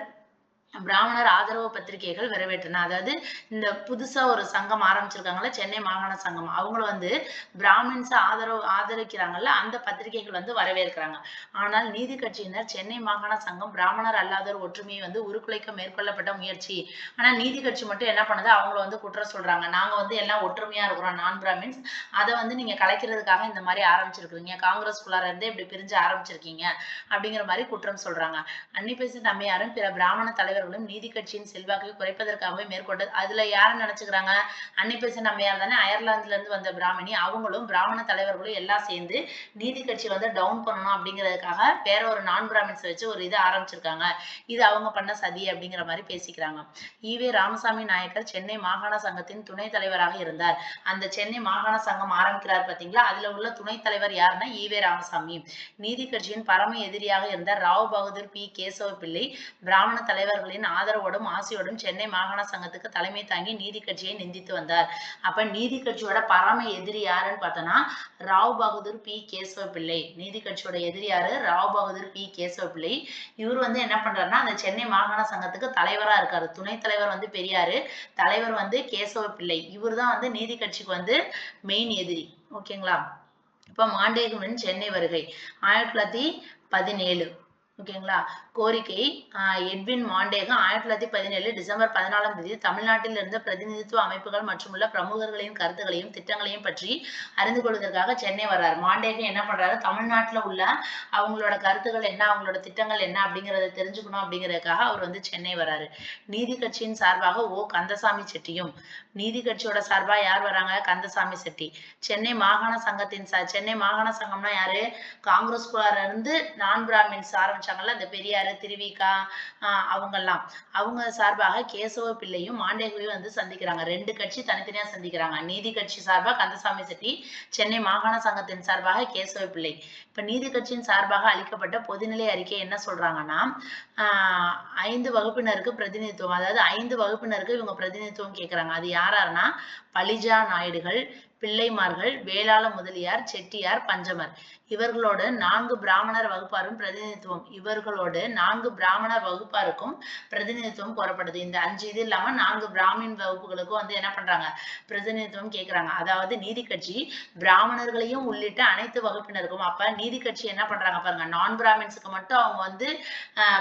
ஆதரவு பத்திரிகைகள் வரவேற்றன. அதாவது இந்த புதுசா ஒரு சங்கம் ஆரம்பிச்சிருக்காங்கல்ல, சென்னை மாகாண சங்கம், அவங்கள வந்து பிராமின்ஸ் ஆதரிக்கிறாங்கல்ல, அந்த பத்திரிகைகள் வந்து வரவேற்கிறாங்க. ஆனால் நீதி கட்சியினர் சென்னை மாகாண சங்கம் பிராமணர் அல்லாதோர் ஒற்றுமையை வந்து உருக்குலைக்க மேற்கொள்ளப்பட்ட முயற்சி. ஆனா நீதி கட்சி மட்டும் என்ன பண்ணுது? அவங்கள வந்து குற்றம் சொல்றாங்க. நாங்க வந்து எல்லாம் ஒற்றுமையா இருக்கிறோம், நான் பிராமின்ஸ், அதை வந்து நீங்க கலைக்கிறதுக்காக இந்த மாதிரி ஆரம்பிச்சிருக்கீங்க, காங்கிரஸ்குள்ளார இருந்தே இப்படி பிரிஞ்சு ஆரம்பிச்சிருக்கீங்க அப்படிங்கிற மாதிரி குற்றம் சொல்றாங்க. அன்னி பெசன்ட் அம்மையாரும் பிற பிராமண தலைவர் நீதி கட்சியின் செல்வாக்கை குறைப்பதற்காகவே மேற்கொண்டது. அதுல யாரு நினைச்சுக்கிறாங்க? அன்னி பெசன்ட் அம்மையார் தானே, அயர்லாந்துல இருந்து வந்த பிராமணி. அவங்களும் பிராமண தலைவர்களும் எல்லாம் சேர்ந்து நீதி கட்சி வந்து டவுன் பண்ணணும் அப்படிங்கிறதுக்காக வேற ஒரு நான் பிராமின்ஸ் வச்சு ஒரு இது ஆரம்பிச்சிருக்காங்க. இது அவங்க பண்ண சதி அப்படிங்கிற மாதிரி பேசிக்கிறாங்க. ஈவே ராமசாமி நாயக்கர் சென்னை மாகாண சங்கத்தின் துணைத் தலைவராக இருந்தார். அந்த சென்னை மாகாண சங்கம் ஆரம்பிக்கிறார் பாத்தீங்களா, அதுல உள்ள துணைத் தலைவர் யாருன்னா ஈவே ராமசாமி. நீதி கட்சியின் பரம எதிரியாக இருந்த ராவ் பகதூர் பி கேசவ பிள்ளை பிராமண தலைவர்களின் ஆதரவோடும் ஆசையோடும் சென்னை மாகாண சங்கத்துக்கு தலைமை தாங்கி நீதி கட்சியை நிந்தித்து வந்தார். அப்ப நீதி கட்சியோட பரம எதிரி யாருன்னு பார்த்தோம்னா ராவ் பகதூர் பி கேசவ பிள்ளை. நீதி கட்சியோட எதிரி யாரு? ராவ் பகதூர் பி கேசவ பிள்ளை. இவர் வந்து என்ன பண்றாருன்னா, அந்த சென்னை மாகாண சங்கத்துக்கு தலைவரா இருக்காரு. துணைத் தலைவர் வந்து பெரியாரு, தலைவர் வந்து கேசவ பிள்ளை. இவர் தான் வந்து நீதி கட்சிக்கு வந்து மெயின் எதிரி. ஓகேங்களா? இப்ப மாண்டேகவின் சென்னை வருகை 1917. ஓகேங்களா? கோரிக்கை. எட்வின் மாண்டேகம் 1917 டிசம்பர் 14ஆம் தேதி தமிழ்நாட்டில் இருந்த பிரதிநிதித்துவ அமைப்புகள் மற்றும் உள்ள பிரமுகர்களின் கருத்துக்களையும் திட்டங்களையும் பற்றி அறிந்து கொள்வதற்காக சென்னை வர்றாரு. மாண்டேகம் என்ன பண்றாரு? தமிழ்நாட்டுல உள்ள அவங்களோட கருத்துக்கள் என்ன, அவங்களோட திட்டங்கள் என்ன அப்படிங்கறத தெரிஞ்சுக்கணும் அப்படிங்கிறதுக்காக அவர் வந்து சென்னை வர்றாரு. நீதி கட்சியின் சார்பாக ஓ கந்தசாமி செட்டியும், நீதி கட்சியோட சார்பா யார் வராங்க? கந்தசாமி செட்டி. சென்னை மாகாண சங்கத்தின் சென்னை மாகாண சங்கம்னா யாரு? காங்கிரஸ்குள்ளார இருந்து நான் பிராமின்ஸ் ஆரம்பிச்சாங்கல்ல, இந்த பெரியாரு, திருவிகா, அவங்க சார்பாக கேசவ பிள்ளையும் மாண்டேகவையும் வந்து சந்திக்கிறாங்க. ரெண்டு கட்சி தனித்தனியா சந்திக்கிறாங்க. நீதி கட்சி சார்பாக கந்தசாமி செட்டி, சென்னை மாகாண சங்கத்தின் சார்பாக கேசவ பிள்ளை. இப்ப நீதி கட்சியின் சார்பாக அளிக்கப்பட்ட பொதுநிலை அறிக்கை என்ன சொல்றாங்கன்னா, 5 வகுப்பினருக்கு பிரதிநிதித்துவம், அதாவது 5 வகுப்பினருக்கு இவங்க பிரதிநிதித்துவம் கேட்கிறாங்க. அது யாராருன்னா பலிஜா நாயுடுகள், பிள்ளைமார்கள், வேளாள முதலியார், செட்டியார், பஞ்சமர். இவர்களோடு 4 பிராமணர் வகுப்பாரும் பிரதிநிதித்துவம் பிரதிநிதித்துவம் கோரப்படுது. இந்த 5 இது இல்லாம 4 பிராமின் வகுப்புகளுக்கும் வந்து என்ன பண்றாங்க, பிரதிநிதித்துவம் கேட்கிறாங்க. அதாவது நீதி கட்சி பிராமணர்களையும் உள்ளிட்ட அனைத்து வகுப்பினருக்கும். அப்ப நீதி கட்சி என்ன பண்றாங்க பாருங்க, நான் பிராமின்ஸுக்கு மட்டும் அவங்க வந்து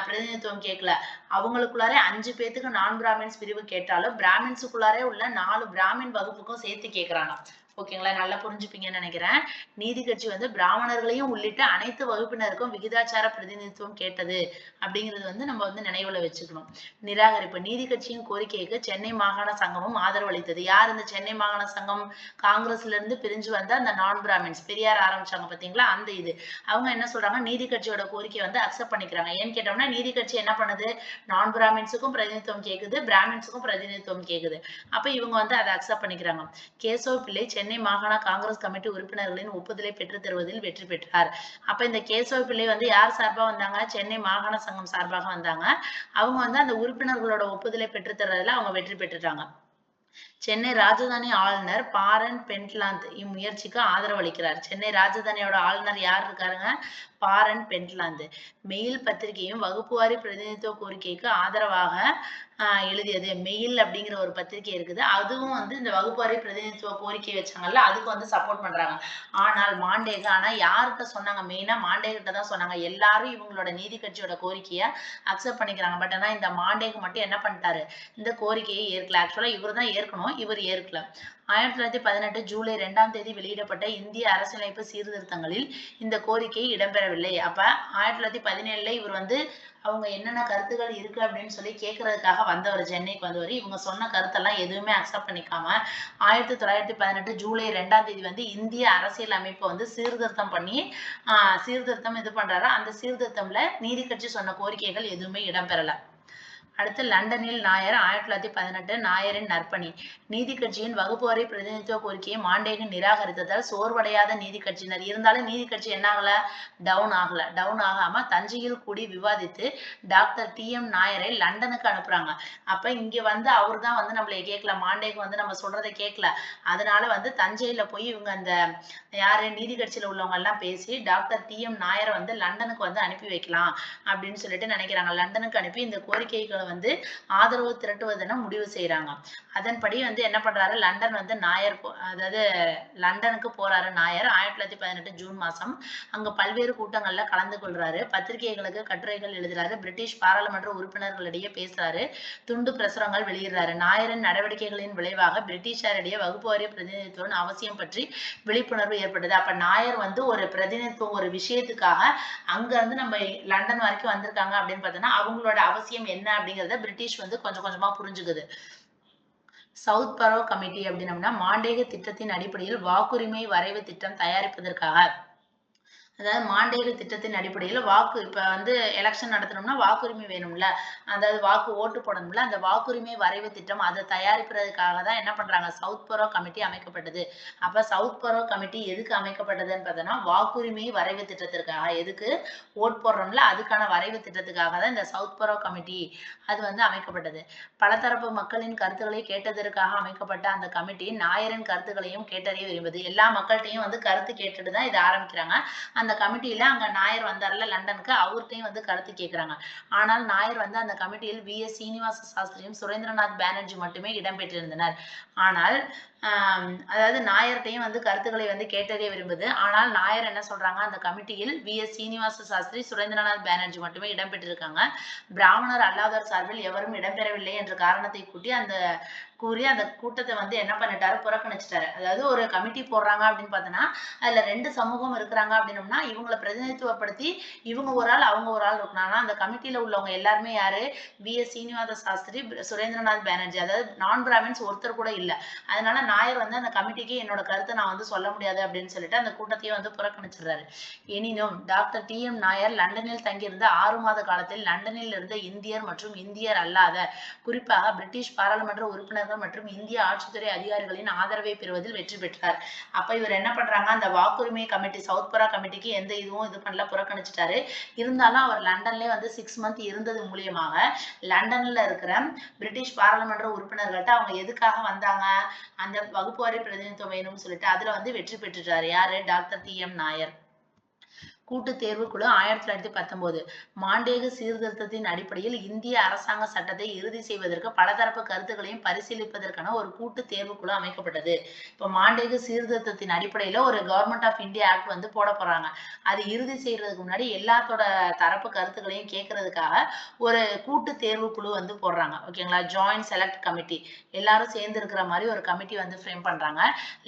பிரதிநிதித்துவம் கேட்கல. அவங்களுக்குள்ளாரே 5 பேத்துக்கு நான் பிராமின்ஸ் பிரிவு கேட்டாலும் பிராமின்ஸுக்குள்ளாரே உள்ள 4 பிராமின் வகுப்புக்கும் சேர்த்து கேட்கிறாங்க. ஓகேங்களா, நல்லா புரிஞ்சுப்பீங்கன்னு நினைக்கிறேன். நீதி கட்சி வந்து பிராமணர்களையும் உள்ளிட்ட அனைத்து வகுப்பினருக்கும் விகிதாச்சார பிரதிநிதித்துவம் கேட்டது அப்படிங்கிறது வந்து நம்ம வந்து நினைவுல வச்சுக்கணும். நிராகரிப்பு. நீதி கட்சியின் கோரிக்கைக்கு சென்னை மாகாண சங்கமும் ஆதரவு அளித்தது. யார் இந்த சென்னை மாகாண சங்கம்? காங்கிரஸ்ல இருந்து பிரிஞ்சு வந்த அந்த நான் பிராமின்ஸ், பெரியார் ஆரம்பிச்சாங்க பாத்தீங்களா, அந்த இது அவங்க என்ன சொல்றாங்க, நீதி கட்சியோட கோரிக்கையை வந்து அக்செப்ட் பண்ணிக்கிறாங்க. ஏன்னு கேட்டோம்னா நீதி கட்சி என்ன பண்ணுது, நான் பிராமின்ஸுக்கும் பிரதிநிதித்துவம் கேக்குது, பிராமின்ஸுக்கும் பிரதிநிதித்துவம் கேக்குது. அப்ப இவங்க வந்து அதை அக்செப்ட் பண்ணிக்கிறாங்க. கேசவ பிள்ளை சென்னை மாகாண காங்கிரஸ் கமிட்டி உறுப்பினர்களின் ஒப்புதலை பெற்றுத் தருவதில் வெற்றி பெற்றார். அப்ப இந்த கேசவ பிள்ளை வந்து யார் சார்பா வந்தாங்க, சென்னை மாகாண சங்கம் சார்பாக வந்தாங்க. அவங்க வந்து அந்த உறுப்பினர்களோட ஒப்புதலை பெற்றுத் தர்றதுல அவங்க வெற்றி பெற்றுட்டாங்க. சென்னை ராஜதானி ஆளுநர் பாரன் பென்ட்லாந்த் இம்முயற்சிக்கு ஆதரவு அளிக்கிறார். சென்னை ராஜதானியோட ஆளுநர் யார் இருக்காருங்க, பாரன் பென்ட்லாந்து. மெயில் பத்திரிகையும் வகுப்புவாரி பிரதிநிதித்துவ கோரிக்கைக்கு ஆதரவாக எழுதியது. மெயில் அப்படிங்கிற ஒரு பத்திரிகை இருக்குது, அதுவும் வந்து இந்த வகுப்புவாரி பிரதிநிதித்துவ கோரிக்கை வச்சாங்கல்ல, அதுக்கு வந்து சப்போர்ட் பண்றாங்க. ஆனால் மாண்டேக, ஆனா யார்கிட்ட சொன்னாங்க, மெயினா மாண்டேகிட்ட தான் சொன்னாங்க. எல்லாரும் இவங்களோட நீதி கட்சியோட கோரிக்கையை அக்செப்ட் பண்ணிக்கிறாங்க. பட் ஆனா இந்த மாண்டேக மட்டும் என்ன பண்ணிட்டாரு, இந்த கோரிக்கையை ஏற்கல. ஆக்சுவலா இவர் தான் ஏற்கணும், இவர் ஏற்கல. 1918 ஜூலை 2ஆம் தேதி வெளியிடப்பட்ட இந்திய அரசியலமைப்பு சீர்திருத்தங்களில் இந்த கோரிக்கை இடம்பெறவில்லை. அப்ப 1917 இவர் வந்து அவங்க என்னென்ன கருத்துக்கள் இருக்கு அப்படின்னு சொல்லி கேட்கறதுக்காக வந்தவர், சென்னைக்கு வந்தவர். இவங்க சொன்ன கருத்தெல்லாம் எதுவுமே அக்செப்ட் பண்ணிக்காம 1918 ஜூலை 2ஆம் தேதி வந்து இந்திய அரசியல் அமைப்பை வந்து சீர்திருத்தம் பண்ணி சீர்திருத்தம் இது பண்றாரு. அந்த சீர்திருத்தம்ல நீதி கட்சி சொன்ன கோரிக்கைகள் எதுவுமே இடம்பெறல. அடுத்து லண்டனில் நாயர் 1918 நாயரின் நற்பணி. நீதி கட்சியின் வகுப்புவாரி பிரதிநிதித்துவ கோரிக்கையை மாண்டேகன் நிராகரித்ததால் சோர்வடையாத நீதி கட்சியினர், இருந்தாலும் நீதி கட்சி என்ன ஆகல, டவுன் ஆகாம தஞ்சையில் கூடி விவாதித்து டாக்டர் TM நாயரை லண்டனுக்கு அனுப்புறாங்க. அப்ப இங்க வந்து அவர் தான் வந்து நம்மளை கேட்கல, மாண்டேகன் வந்து நம்ம சொல்றதை கேட்கல. அதனால வந்து தஞ்சையில போய் இவங்க அந்த யாரு நீதி கட்சியில உள்ளவங்க எல்லாம் பேசி டாக்டர் TM நாயரை வந்து லண்டனுக்கு வந்து அனுப்பி வைக்கலாம் அப்படின்னு சொல்லிட்டு நினைக்கிறாங்க. லண்டனுக்கு அனுப்பி இந்த கோரிக்கைகளை வந்து ஆதரவு திரட்டுவதென முடிவு செய்யறாங்க. அதன்படி வந்து என்ன பண்றாரு, லண்டன் வந்து நாயர் அதாவது லண்டனுக்கு போறாரு நாயர் 1918 ஜூன் மாசம். அங்க பல்வேறு கூட்டங்கள்ல கலந்து கொள்றாரு. பத்திரிகைகளுக்கு கட்டுரைகள் எழுதுறாரு. பிரிட்டிஷ் பாராளுமன்ற உறுப்பினர்களிடையே பேசுறாரு. துண்டு பிரசுரங்கள் வெளியிடுறாரு. நாயரின் நடவடிக்கைகளின் விளைவாக பிரிட்டிஷாரிடையே வகுப்புவாரிய பிரதிநிதித்துவம் அவசியம் பற்றி விழிப்புணர்வு ஏற்பட்டது. அப்ப நாயர் வந்து ஒரு பிரதிநிதித்துவம் ஒரு விஷயத்துக்காக அங்க இருந்து நம்ம லண்டன் வரைக்கும் வந்திருக்காங்க அப்படின்னு பார்த்தோம்னா அவங்களோட அவசியம் என்ன அப்படிங்கறத பிரிட்டிஷ் வந்து கொஞ்சம் கொஞ்சமா புரிஞ்சுக்குது. சவுத் பரோ கமிட்டி அப்படின்னம்னா மாண்டேக திட்டத்தின் அடிப்படையில் வாக்குரிமை வரைவு திட்டம் தயாரிப்பதற்காக, அதாவது மாண்டேக திட்டத்தின் அடிப்படையில் வாக்கு இப்ப வந்து எலெக்ஷன் நடத்தணும்னா வாக்குரிமை வேணும்ல, அதாவது ஓட்டு போடணும்ல, அந்த வாக்குரிமை வரைவு திட்டம் அதை தயாரிப்பதற்காக தான் என்ன பண்றாங்க, சவுத் பரோ கமிட்டி அமைக்கப்பட்டது. அப்ப சவுத் பரோ கமிட்டி எதுக்கு அமைக்கப்பட்டதுன்னு பார்த்தோம்னா வாக்குரிமை வரைவு திட்டத்திற்காக, எதுக்கு ஓட் போடுறோம்ல அதுக்கான வரைவு திட்டத்துக்காக தான் இந்த சவுத் பரோ கமிட்டி அது வந்து அமைக்கப்பட்டது. பலதரப்பு மக்களின் கருத்துக்களை கேட்டதற்காக அமைக்கப்பட்ட அந்த கமிட்டி நாயரின் கருத்துக்களையும் கேட்டறிய விரும்புது. எல்லா மக்கள்கிட்டையும் வந்து கருத்து கேட்டுட்டு தான் இதை ஆரம்பிக்கிறாங்க. அந்த கமிட்டியில அங்க நாயர் வந்தார்ல லண்டனுக்கு, அவர்கிட்டையும் வந்து கருத்து கேட்கிறாங்க. ஆனால் நாயர் வந்து அந்த கமிட்டியில் VS சீனிவாச சாஸ்திரியும் சுரேந்திரநாத் பானர்ஜி மட்டுமே இடம்பெற்றிருந்தனர். ஆனால் அதாவது நாயர்கிட்டையும் வந்து கருத்துக்களை வந்து கேட்டறிய விரும்புது. ஆனால் நாயர் என்ன சொல்றாங்க, அந்த கமிட்டியில் VS சீனிவாச சாஸ்திரி, சுரேந்திரநாத் பானர்ஜி மட்டுமே இடம்பெற்றிருக்காங்க. பிராமணர் அல்லாதோர் சார்பில் எவரும் இடம்பெறவில்லை என்ற காரணத்தை கூறி அந்த கூட்டத்தை வந்து என்ன பண்ணிட்டாரு, புறக்கணிச்சிட்டாரு. அதாவது ஒரு கமிட்டி போடுறாங்க அப்படின்னு பார்த்தோன்னா அதுல 2 சமூகம் இருக்கிறாங்க அப்படின்னம்னா இவங்களை பிரதிநிதித்துவப்படுத்தி இவங்க ஒரு ஆள் அவங்க ஒரு ஆள் இருக்கணும். ஆனா அந்த கமிட்டியில உள்ளவங்க எல்லாருமே யாரு, VS சீனிவாச சாஸ்திரி, சுரேந்திரநாத் பானர்ஜி, அதாவது நான் பிராமின்ஸ் ஒருத்தர் கூட இல்ல. அதனால நாயர் வந்து அந்த கமிட்டிக்கு என்னோட கருத்தை நான் வந்து சொல்ல முடியாது அப்படின்னு சொல்லிட்டு அந்த கூட்டத்தையே வந்து புறக்கணிச்சிடுறாரு. எனினும் டாக்டர் TM நாயர் லண்டனில் தங்கியிருந்த 6 மாத காலத்தில் லண்டனில் இருந்த இந்தியர் மற்றும் இந்தியர் அல்லாத, குறிப்பாக பிரிட்டிஷ் பாராளுமன்ற உறுப்பினர்கள் மற்றும் இந்திய ஆட்சித்துறை அதிகாரிகளின் ஆதரவை பெறுவதில் வெற்றி பெற்றார். அப்ப இவர் என்ன பண்றாங்க, அந்த வாக்குரிமை கமிட்டி சவுத் பரோ கமிட்டிக்கு எந்த இதுவும் இது பண்ணல, புறக்கணிச்சிட்டாரு. இருந்தாலும் அவர் லண்டன்லயே வந்து 6 மந்த் இருந்தது மூலியமாக லண்டன்ல இருக்கிற பிரிட்டிஷ் பாராளுமன்ற உறுப்பினர்கள்ட்ட அவங்க எதுக்காக வந்தாங்க, அந்த வகுப்புவாரி பிரதிநிதித்துவம் வேணும்னு சொல்லிட்டு அதுல வந்து வெற்றி பெற்றுட்டாரு. யாரு? Doctor T M. நாயர். கூட்டு தேர்வுக்குழு 1919 மாண்டேகு சீர்திருத்தத்தின் அடிப்படையில் இந்திய அரசாங்க சட்டத்தை இறுதி செய்வதற்கு பலதரப்பு கருத்துக்களையும் பரிசீலிப்பதற்கான ஒரு கூட்டு தேர்வுக்குழு அமைக்கப்பட்டது. இப்போ மாண்டேகு சீர்திருத்தத்தின் அடிப்படையில ஒரு கவர்மெண்ட் ஆஃப் இந்தியா ஆக்ட் வந்து போட போறாங்க. அது இறுதி செய்யறதுக்கு முன்னாடி எல்லாத்தோட தரப்பு கருத்துக்களையும் கேட்கறதுக்காக ஒரு கூட்டு தேர்வுக்குழு வந்து போடுறாங்க. ஓகேங்களா? ஜாயிண்ட் செலக்ட் கமிட்டி எல்லாரும் சேர்ந்து இருக்கிற மாதிரி ஒரு கமிட்டி வந்து ஃப்ரேம் பண்றாங்க.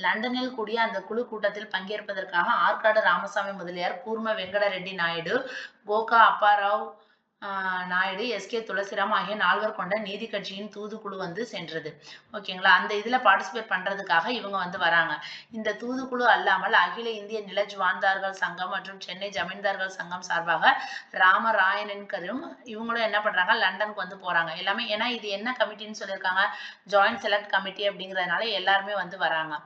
லண்டனில் கூடிய அந்த குழு கூட்டத்தில் பங்கேற்பதற்காக ஆற்காடு ராமசாமி முதலியார், கூர்ம வெங்கட ரெட்டி நாயுடு, கோகா அப்பாராவ் நாயுடு, எஸ்.கே. துளசிராம் ஆகிய 4 கொண்ட நீதி கட்சியின் தூதுக்குழு வந்து சென்றது. ஓகேங்களா? அந்த இதுல பார்ட்டிசிபேட் பண்றதுக்காக இவங்க வந்து வராங்க. இந்த தூதுக்குழு அல்லாமல் அகில இந்திய நிலஜ்வான்தார்கள் சங்கம் மற்றும் சென்னை ஜமீன்தார்கள் சங்கம் சார்பாக ராமராயணன்கரும் இவங்களும் என்ன பண்றாங்க, லண்டனுக்கு வந்து போறாங்க. எல்லாமே ஏன்னா இது என்ன கமிட்டின்னு சொல்லியிருக்காங்க, ஜாயிண்ட் செலக்ட் கமிட்டி அப்படிங்கிறதுனால எல்லாருமே வந்து வராங்க.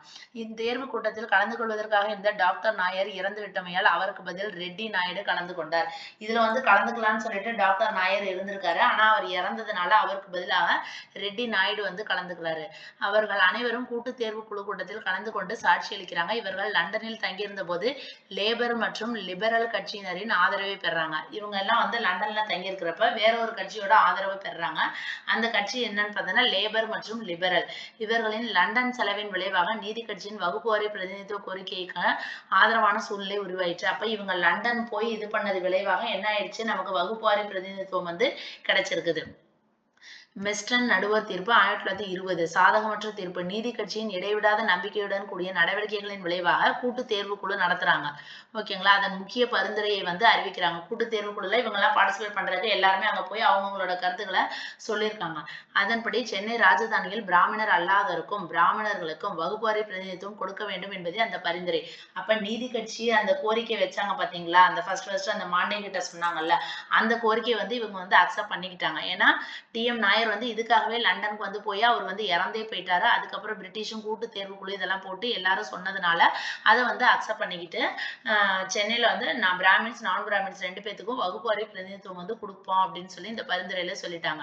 இத்தேர்வு கூட்டத்தில் கலந்து கொள்வதற்காக இருந்த டாக்டர் நாயர் இறந்து விட்டமையால் அவருக்கு பதில் ரெட்டி நாயுடு கலந்து கொண்டார். இதுல வந்து கலந்துக்கலாம்னு சொல்லிட்டு டாக்டர் நாயர் இருந்திருக்காரு. ஆனா அவர் இறந்ததுனால அவருக்கு பதிலாக ரெட்டி நாயுடு வந்து கலந்துக்கிறாரு. அவர்கள் அனைவரும் கூட்டு தேர்வு குழு கூட்டத்தில் கலந்து கொண்டு சாட்சி அளிக்கிறாங்க. இவர்கள் லண்டனில் தங்கியிருந்த போது லேபர் மற்றும் லிபரல் கட்சியினரின் ஆதரவை பெறாங்க. இவங்க எல்லாம் வந்து லண்டன்ல தங்கியிருக்கிறப்ப வேற ஒரு கட்சியோட ஆதரவை பெறாங்க. அந்த கட்சி என்னன்னு பார்த்தீங்கன்னா லேபர் மற்றும் லிபரல். இவர்களின் லண்டன் செலவின் விளைவாக நீதி கட்சியின் வகுப்புவாரி பிரதிநிதித்துவ கோரிக்கைக்கு ஆதரவான சூழ்நிலை உருவாயிற்று. அப்ப இவங்க லண்டன் போய் இது பண்ணது விளைவாக என்ன ஆயிடுச்சு, நமக்கு வகுப்புவாரி பிரதிநிதித்துவம் வந்து கிடைச்சிருக்குது. மெஸ்டன் நடுவர் தீர்ப்பு 1920 சாதகமற்ற தீர்ப்பு. நீதி கட்சியின் இடைவிடாத நம்பிக்கையுடன் கூடிய நடவடிக்கைகளின் விளைவாக கூட்டு தேர்வுக்குழு நடத்துறாங்க. ஓகேங்களா? அதன் முக்கிய பரிந்துரையை வந்து அறிவிக்கிறாங்க. கூட்டு தேர்வுக்குழுல இவங்க எல்லாம் பார்ட்டிசிபேட் பண்றதுக்கு எல்லாருமே அங்க போய் அவங்களோட கருத்துக்களை சொல்லியிருக்காங்க. அதன்படி சென்னை ராஜதானியில் பிராமணர் அல்லாதோருக்கும் பிராமணர்களுக்கும் வகுப்புவாரி பிரதிநிதித்துவம் கொடுக்க வேண்டும் என்பதே அந்த பரிந்துரை. அப்ப நீதி கட்சி அந்த கோரிக்கை வச்சாங்க பாத்தீங்களா, அந்த ஃபர்ஸ்ட் அந்த மாண்டே கிட்ட சொன்னாங்கல்ல, அந்த கோரிக்கையை வந்து இவங்க வந்து அக்செப்ட் பண்ணிக்கிட்டாங்க. ஏன்னா டி.எம். நாயர் வந்து இதுக்காகவே லண்டனுக்கு வந்து போய் அவர் வந்து இறந்தே போயிட்டாரு. அதுக்கப்புறம் பிரிட்டிஷும் கூட்டு தேர்வுக்குழு இதெல்லாம் போட்டு எல்லாரும் சொன்னதுனால அதை வந்து அக்செப்ட் பண்ணிக்கிட்டு சென்னையில வந்து நான் பிராமின்ஸ் நான் பிராமின்ஸ் 2 பேத்துக்கும் வகுப்புவாரி பிரதிநிதித்துவம் வந்து கொடுப்போம் அப்படின்னு சொல்லி இந்த பரிந்துரையில சொல்லிட்டாங்க.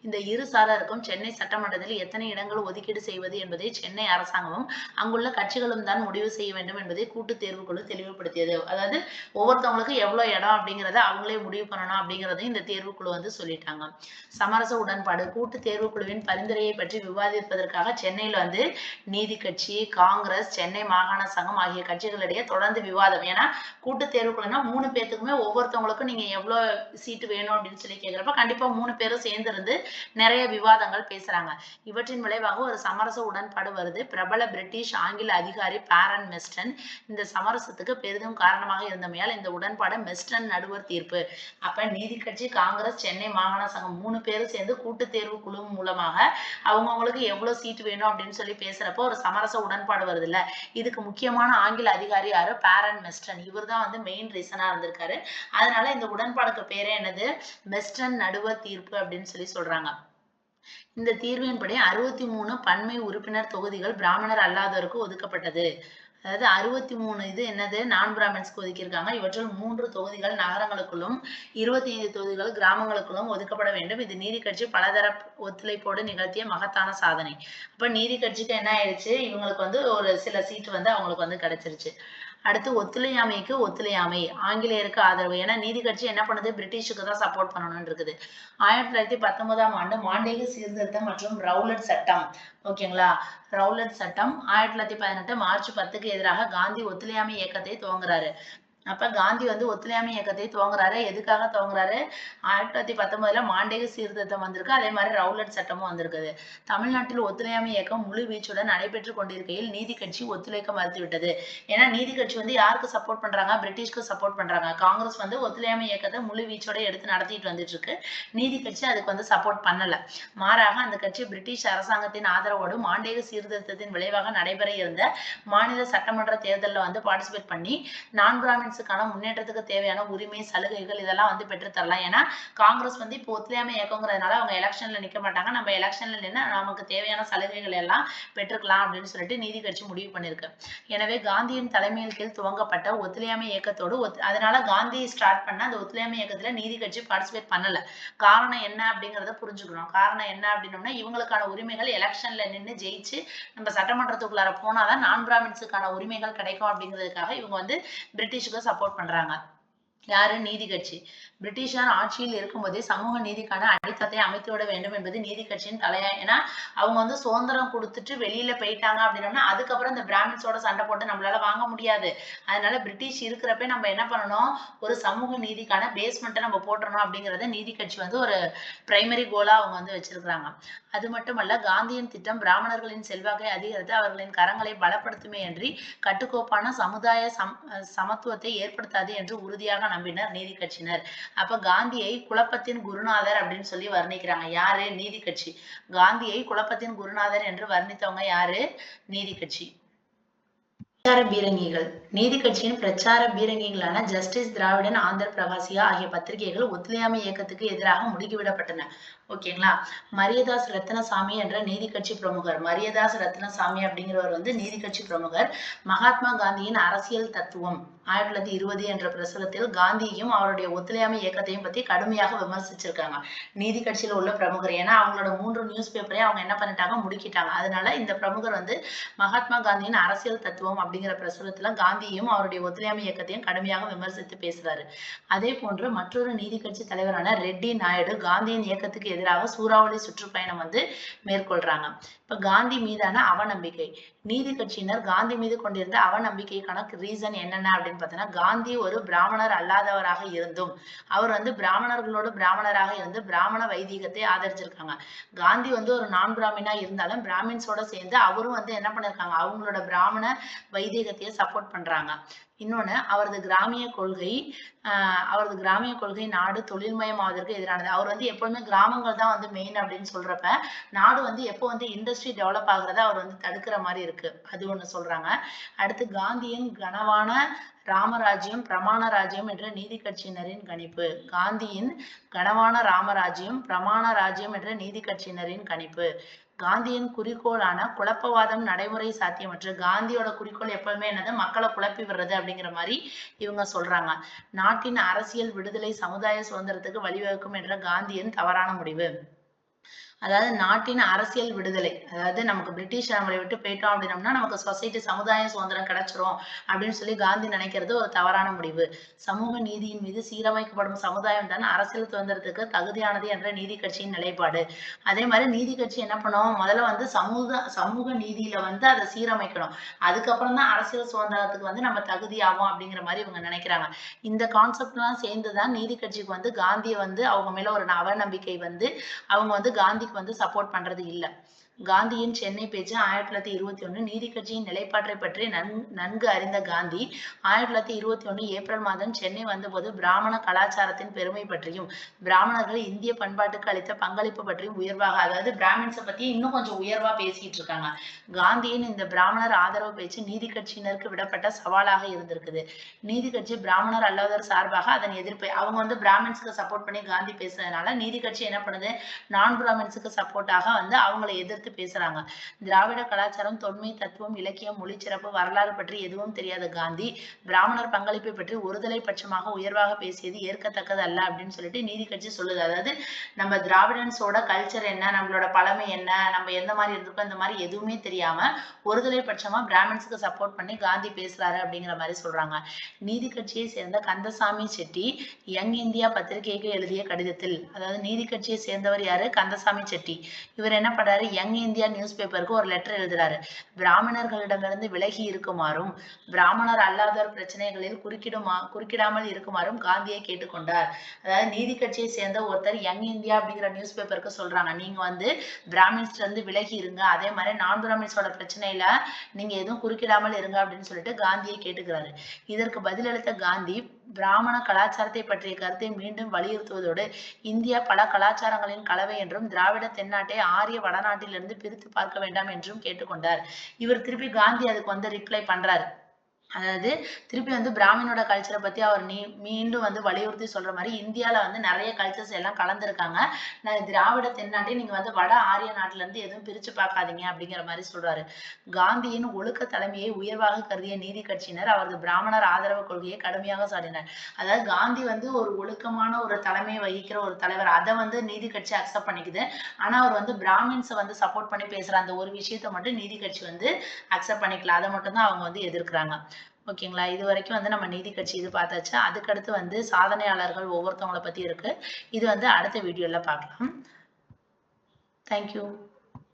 இந்த இரு சாராருக்கும் சென்னை சட்டமன்றத்தில் எத்தனை இடங்கள் ஒதுக்கீடு செய்வது என்பதை சென்னை அரசாங்கமும் அங்குள்ள கட்சிகளும் தான் முடிவு செய்ய வேண்டும் என்பதை கூட்டு தேர்வுக்குழு தெளிவுபடுத்தியது. அதாவது ஒவ்வொருத்தவங்களுக்கு எவ்வளவு இடம் அப்படிங்கிறத அவங்களே முடிவு பண்ணணும் அப்படிங்கறதையும் இந்த தேர்வுக்குழு வந்து சொல்லிட்டாங்க. சமரச உடன்பாடு. கூட்டு தேர்வுக்குழுவின் பரிந்துரையை பற்றி விவாதிப்பதற்காக சென்னையில் வந்து நீதி கட்சி, காங்கிரஸ், சென்னை மாகாண சங்கம் ஆகிய கட்சிகளிடையே தொடர்ந்து விவாதம். ஏன்னா கூட்டு தேர்வுக்குழுனா 3 பேத்துக்குமே ஒவ்வொருத்தவங்களுக்கும் நீங்க எவ்வளவு சீட்டு வேணும் அப்படின்னு சொல்லி கேட்கிறப்ப கண்டிப்பா 3 பேரும் சேர்ந்து இருந்து நிறைய விவாதங்கள் பேசுறாங்க. இவற்றின் விளைவாக ஒரு சமரச உடன்பாடு வருது. பிரபல பிரிட்டிஷ் ஆங்கில அதிகாரி பேரன் மெஸ்டன் இந்த சமரசத்துக்கு பெரிதும் காரணமாக இருந்தமையால் இந்த உடன்பாடு மெஸ்டன் நடுவர் தீர்ப்பு. அப்ப நீதி கட்சி, காங்கிரஸ், சென்னை மாகாண சங்கம் 3 பேரும் சேர்ந்து கூட்டு தேர்வு குழு மூலமாக அவங்கவுங்களுக்கு எவ்வளவு சீட் வேணும் அப்படின்னு சொல்லி பேசுறப்போ ஒரு சமரச உடன்பாடு வருது இல்ல. இதுக்கு முக்கியமான ஆங்கில அதிகாரி யாரு, பேரன் மெஸ்டன். இவர் தான் வந்து மெயின் ரீசனா இருந்திருக்காரு. அதனால இந்த உடன்பாடுக்கு பேரே என்னது, மெஸ்டன் நடுவர் தீர்ப்பு அப்படின்னு சொல்லி சொல்றாங்க. இந்த தீர்வின்படி 63 பன்மை உறுப்பினர் தொகுதிகள் பிராமணர் அல்லாதோருக்கு ஒதுக்கப்பட்டது. அதாவது 63 இது என்னது, நான் பிராமின்ஸ்க்கு ஒதுக்கியிருக்காங்க. இவற்றில் 3 தொகுதிகள் நகரங்களுக்குள்ளும் 25 தொகுதிகள் கிராமங்களுக்குள்ளும் ஒதுக்கப்பட வேண்டும். இது நீதி கட்சி பலதரப்பு ஒத்துழைப்போடு நிகழ்த்திய மகத்தான சாதனை. அப்ப நீதி கட்சிக்கு என்ன ஆயிடுச்சு, இவங்களுக்கு வந்து ஒரு சில சீட்டு வந்து அவங்களுக்கு வந்து கிடைச்சிருச்சு. அடுத்து ஒத்துழையாமைக்கு ஒத்துழையாமை, ஆங்கிலேயருக்கு ஆதரவு. ஏன்னா நீதி கட்சி என்ன பண்ணுது, பிரிட்டிஷுக்கு தான் சப்போர்ட் பண்ணணும்னு இருக்குது. 1919ஆம் ஆண்டு மாண்டேகு சீர்திருத்தம் மற்றும் ரவுலட் சட்டம். ஓகேங்களா? ரவுலட் சட்டம் 1918 மார்ச் 10க்கு எதிராக காந்தி ஒத்துழையாமை இயக்கத்தை துவங்குறாரு. அப்ப காந்தி வந்து ஒத்துழையாமை இயக்கத்தை துவங்குறாரு. எதுக்காக துவங்குறாரு, 1919ல மாண்டேகு சீர்திருத்தம் வந்திருக்கு. அதே மாதிரி ரவுலட் சட்டமும் வந்திருக்குது. தமிழ்நாட்டில் ஒத்துழையாமை இயக்கம் முழு வீச்சுடன் நடைபெற்றுக் கொண்டிருக்கையில் நீதி கட்சி ஒத்துழைக்க மறுத்துவிட்டது. ஏன்னா நீதி கட்சி வந்து யாருக்கு சப்போர்ட் பண்றாங்க, பிரிட்டிஷ்க்கு சப்போர்ட் பண்றாங்க. காங்கிரஸ் வந்து ஒத்துழையாமை இயக்கத்தை முழு வீச்சோட எடுத்து நடத்திட்டு வந்துட்டு இருக்கு. நீதி கட்சி அதுக்கு வந்து சப்போர்ட் பண்ணல. மாறாக அந்த கட்சி பிரிட்டிஷ் அரசாங்கத்தின் ஆதரவோடு மாண்டேகு சீர்திருத்தத்தின் விளைவாக நடைபெற இருந்த மாநில சட்டமன்ற தேர்தலில் வந்து பார்ட்டிசிபேட் பண்ணி நான் பிராமின்ஸ் பிராமின்ஸுக்கான முன்னேற்றத்துக்கு தேவையான உரிமை சலுகைகள் இதெல்லாம் வந்து பெற்று தரலாம். ஏன்னா காங்கிரஸ் வந்து இப்போ ஒத்துழையாமை இயக்கங்கிறதுனால அவங்க எலெக்ஷன்ல நிக்க மாட்டாங்க. நம்ம எலெக்ஷன்ல நின்று நமக்கு தேவையான சலுகைகள் எல்லாம் பெற்றுக்கலாம் அப்படின்னு சொல்லிட்டு நீதி கட்சி முடிவு பண்ணிருக்கு. எனவே காந்தியின் தலைமையின் கீழ் துவங்கப்பட்ட ஒத்துழையாமை இயக்கத்தோடு அதனால காந்தி ஸ்டார்ட் பண்ண அந்த ஒத்துழையாமை இயக்கத்துல நீதி கட்சி பார்ட்டிசிபேட் பண்ணல. காரணம் என்ன அப்படிங்கறத புரிஞ்சுக்கணும். காரணம் என்ன அப்படின்னோம்னா இவங்களுக்கான உரிமைகள் எலெக்ஷன்ல நின்று ஜெயிச்சு நம்ம சட்டமன்றத்துக்குள்ளார போனாதான் நான் பிராமின்ஸுக்கான உரிமைகள் கிடைக்கும் அப்படிங்கிறதுக்காக இவங்க வந்து பிரிட்டிஷுக்கு சப்போர்ட் பண்றாங்க. யாரு? நீதி கட்சி. பிரிட்டிஷார் ஆட்சியில் இருக்கும்போதே சமூக நீதிக்கான அடித்தளத்தை அமைத்து விட வேண்டும் என்பது நீதி கட்சியின் தலையா. ஏன்னா அவங்க வந்து சுதந்திரம் கொடுத்துட்டு வெளியில போயிட்டாங்க அப்படின்னா அதுக்கப்புறம் இந்த பிராமின்ஸோட சண்டை போட்டு நம்மளால வாங்க முடியாது. அதனால பிரிட்டிஷ் இருக்கிறப்ப நம்ம என்ன பண்ணணும், ஒரு சமூக நீதிக்கான பேஸ்மெண்ட்டை நம்ம போட்டுறணும் அப்படிங்கறத நீதி கட்சி வந்து ஒரு பிரைமரி கோலா அவங்க வந்து வச்சிருக்கிறாங்க. அது மட்டுமல்ல, காந்தியின் திட்டம் பிராமணர்களின் செல்வாக்கை அதிகரித்து அவர்களின் கரங்களை பலப்படுத்துமே அன்றி கட்டுக்கோப்பான சமுதாய சமத்துவத்தை ஏற்படுத்தாது என்று உறுதியாக நம்பினர் நீதி கட்சியினர். அப்ப காந்தியை குழப்பத்தின் குருநாதர் அப்படின்னு சொல்லி வர்ணிக்கிறாங்க. யாரு? நீதி கட்சி. காந்தியை குழப்பத்தின் குருநாதர் என்று வர்ணித்தவங்க யாரு? நீதி கட்சி. பிரச்சார பீரங்கிகள். நீதி கட்சியின் பிரச்சார பீரங்கிகளான ஜஸ்டிஸ் திராவிடன், ஆந்திர பிரகாசியா ஆகிய பத்திரிகைகள் ஒத்துழையாமை இயக்கத்துக்கு எதிராக முடுக்கிவிடப்பட்டன. ஓகேங்களா? மரியதாஸ் ரத்னசாமி என்ற நீதி கட்சி பிரமுகர். மரியதாஸ் ரத்னசாமி அப்படிங்கிறவர் வந்து நீதி கட்சி பிரமுகர். மகாத்மா காந்தியின் அரசியல் தத்துவம் 1920 என்ற பிரசுரத்தில் காந்தியையும் அவருடைய ஒத்துழையாமை இயக்கத்தையும் பத்தி கடுமையாக விமர்சிச்சிருக்காங்க நீதி கட்சியில உள்ள பிரமுகர். ஏன்னா அவங்களோட 3 நியூஸ் பேப்பரையும் அவங்க என்ன பண்ணிட்டாங்க, முடுக்கிட்டாங்க. அதனால இந்த பிரமுகர் வந்து மகாத்மா காந்தியின் அரசியல் தத்துவம் அப்படிங்கிற பிரசுரத்துல காந்தியையும் அவருடைய ஒத்துழையாமை இயக்கத்தையும் கடுமையாக விமர்சித்து பேசுறாரு. அதே போன்று மற்றொரு நீதி கட்சி தலைவரான ரெட்டி நாயுடு காந்தியின் இயக்கத்துக்கு எதிராக சூறாவளி சுற்றுப்பயணம் வந்து மேற்கொள்றாங்க. இப்ப காந்தி மீதான அவநம்பிக்கை. நீதி கட்சியினர் காந்தி மீது கொண்டிருந்த அவநம்பிக்கைக்கான ரீசன் என்னென்ன அப்படின்னு பார்த்தீங்கன்னா, காந்தி ஒரு பிராமணர் அல்லாதவராக இருந்தும் அவர் வந்து பிராமணர்களோடு பிராமணராக இருந்து பிராமண வைதீகத்தை ஆதரிச்சிருக்காங்க. காந்தி வந்து ஒரு நான் பிராமினா இருந்தாலும் பிராமின்ஸோட சேர்ந்து அவரும் வந்து என்ன பண்ணிருக்காங்க, அவங்களோட பிராமண வைதீகத்தையே சப்போர்ட் பண்றாங்க. இன்னொன்னு, அவரது கிராமிய கொள்கை நாடு தொழில்மயமாவதற்கு எதிரானது. அவர் வந்து எப்பவுமே கிராமங்கள் தான் வந்து மெயின் அப்படின்னு சொல்றப்ப நாடு வந்து எப்போ வந்து இண்டஸ்ட்ரி டெவலப் ஆகுறத அவர் வந்து தடுக்கிற மாதிரி இருக்கு. அது ஒண்ணு சொல்றாங்க. அடுத்து, காந்தியின் கனவான ராமராஜ்யம் பிரமாண ராஜ்யம் என்ற நீதி கட்சியினரின் கணிப்பு. காந்தியின் கனவான ராமராஜ்யம் பிரமாண ராஜ்யம் என்ற நீதி கட்சியினரின் கணிப்பு. காந்தியின் குறிக்கோளான குழப்பவாதம் நடைமுறை சாத்தியமற்று. காந்தியோட குறிக்கோள் எப்பவுமே என்னது, மக்களை குழப்பி விடுறது அப்படிங்கிற மாதிரி இவங்க சொல்றாங்க. நாட்டின் அரசியல் விடுதலை சமுதாய சுதந்திரத்துக்கு வழிவகுக்கும் என்ற காந்தியின் தவறான முடிவு. அதாவது நாட்டின் அரசியல் விடுதலை, அதாவது நமக்கு பிரிட்டிஷ் நம்மளை விட்டு போயிட்டோம் அப்படின்னம்னா நமக்கு சொசைட்டி சமுதாய சுதந்திரம் கிடைச்சிரும் அப்படின்னு சொல்லி காந்தி நினைக்கிறது ஒரு தவறான முடிவு. சமூக நீதியின் மீது சீரமைக்கப்படும் சமுதாயம் தான் அரசியல் சுதந்திரத்துக்கு தகுதியானது என்ற நீதி கட்சியின் நிலைப்பாடு. அதே மாதிரி நீதி கட்சி என்ன பண்ணுவோம், முதல்ல வந்து சமூக நீதியில வந்து அதை சீரமைக்கணும், அதுக்கப்புறம் தான் அரசியல் சுதந்திரத்துக்கு வந்து நம்ம தகுதி ஆகும் அப்படிங்கிற மாதிரி இவங்க நினைக்கிறாங்க. இந்த கான்செப்ட் எல்லாம் சேர்ந்துதான் நீதி கட்சிக்கு வந்து காந்தியை வந்து அவங்க மேல ஒரு அவநம்பிக்கை வந்து அவங்க வந்து காந்தி வந்து சப்போர்ட் பண்றது இல்ல. காந்தியின் சென்னை பேச்சு 1921. நீதி கட்சியின் நிலைப்பாட்டை பற்றி நன்கு அறிந்த காந்தி 1921 ஏப்ரல் மாதம் சென்னை வந்தபோது பிராமண கலாச்சாரத்தின் பெருமை பற்றியும் பிராமணர்கள் இந்திய பண்பாட்டுக்கு அளித்த பங்களிப்பு பற்றியும் உயர்வாக, அதாவது பிராமின்ஸை பத்தி இன்னும் கொஞ்சம் உயர்வா பேசிட்டு இருக்காங்க. காந்தியின் இந்த பிராமணர் ஆதரவு பேச்சு நீதி கட்சியினருக்கு விடப்பட்ட சவாலாக இருந்திருக்குது. நீதி கட்சி பிராமணர் அல்லாதவர் சார்பாக அதன் எதிர்ப்பை, அவங்க வந்து பிராமின்ஸ்க்கு சப்போர்ட் பண்ணி காந்தி பேசுறதுனால நீதி கட்சி என்ன பண்ணுது, நான் பிராமின்ஸுக்கு சப்போர்ட்டாக வந்து அவங்களை எதிர்த்து பேசுறாங்க. திராவிட கலாச்சாரம், தொன்மை, தத்துவம், இலக்கியம், மொழி சிறப்பு, வரலாறு பற்றி எதுவும் தெரியாத காந்தி பிராமணர் பங்களிப்பை பற்றி ஒருதலை பட்சமாக உயர்வாக பேசியது ஏற்கத்தக்கது அல்ல அப்படின்னு சொல்லிட்டு நீதி கட்சி சொல்லுது. அதாவது நம்ம திராவிடன்ஸோட கல்ச்சர் என்ன, நம்மளோட பழமை என்ன, நம்ம எந்த மாதிரி இருந்திருக்கோம், இந்த மாதிரி எதுவுமே தெரியாம ஒருதலை பட்சமா பிராமின்ஸுக்கு சப்போர்ட் பண்ணி காந்தி பேசுறாரு அப்படிங்கிற மாதிரி சொல்றாங்க. நீதி கட்சியை சேர்ந்த கந்தசாமி செட்டி யங் இந்தியா பத்திரிகைக்கு எழுதிய கடிதத்தில், அதாவது நீதி கட்சியை சேர்ந்தவர் யாரு, கந்தசாமி செட்டி. இவர் என்ன பண்றாரு, யங் இந்தியா நியூஸ் பேப்பருக்கு ஒரு லெட்டர் எழுதுறாரு. பிராமணர்களிடமிருந்து விலகி இருக்குமாறும் பிராமணர் அல்லாதோர் பிரச்சனைகளில் குறுக்கிடாமல் இருக்குமாறும் காந்தியை கேட்டுக்கொண்டார். அதாவது நீதி கட்சியை சேர்ந்த ஒருத்தர் யங் இந்தியா அப்படிங்கிற நியூஸ் பேப்பருக்கு சொல்றாங்க, நீங்க வந்து பிராமின்ஸ்ல இருந்து விலகி இருங்க, அதே மாதிரி நான் பிராமின்ஸோட பிரச்சனையில நீங்க எதுவும் குறுக்கிடாமல் இருங்க அப்படின்னு சொல்லிட்டு காந்தியை கேட்டுக்கிறாரு. இதற்கு பதிலளித்த காந்தி பிராமண கலாச்சாரத்தை பற்றிய கருத்தை மீண்டும் வலியுறுத்துவதோடு இந்தியா பல கலாச்சாரங்களின் கலவை என்றும் திராவிட தென்னாட்டை ஆரிய வடநாட்டிலிருந்து பிரித்து பார்க்க வேண்டாம் என்றும் கேட்டுக்கொண்டார். இவர் திருப்பி காந்தி அதுக்கு வந்து ரிப்ளை பண்றாரு. அதாவது திருப்பி வந்து பிராமினோட கல்ச்சரை பத்தி அவர் மீண்டும் வந்து வலியுறுத்தி சொல்ற மாதிரி இந்தியால வந்து நிறைய கல்ச்சர்ஸ் எல்லாம் கலந்துருக்காங்க. திராவிட தென்னாட்டை நீங்க வந்து வட ஆரிய நாட்டுல இருந்து எதுவும் பிரிச்சு பார்க்காதீங்க அப்படிங்கிற மாதிரி சொல்றாரு. காந்தியின் ஒழுக்க தலைமையை உயர்வாக கருதிய நீதி கட்சியினர் அவரது பிராமணர் ஆதரவு கொள்கையை கடுமையாக சாடினர். அதாவது காந்தி வந்து ஒரு ஒழுக்கமான ஒரு தலைமையை வகிக்கிற ஒரு தலைவர், அதை வந்து நீதி கட்சி அக்செப்ட் பண்ணிக்குது. ஆனா அவர் வந்து பிராமின்ஸை வந்து சப்போர்ட் பண்ணி பேசுற அந்த ஒரு விஷயத்த மட்டும் நீதி கட்சி வந்து அக்செப்ட் பண்ணிக்கல. அதை மட்டும் தான் அவங்க வந்து எதிர்க்கிறாங்க. ஓகேங்களா? இது வரைக்கும் வந்து நம்ம நீதி கட்சி இது பார்த்தாச்சு. அதுக்கடுத்து வந்து சாதனையாளர்கள் ஒவ்வொருத்தவங்களை பத்தி இருக்கு. இது வந்து அடுத்த வீடியோல பார்க்கலாம். தேங்க்யூ.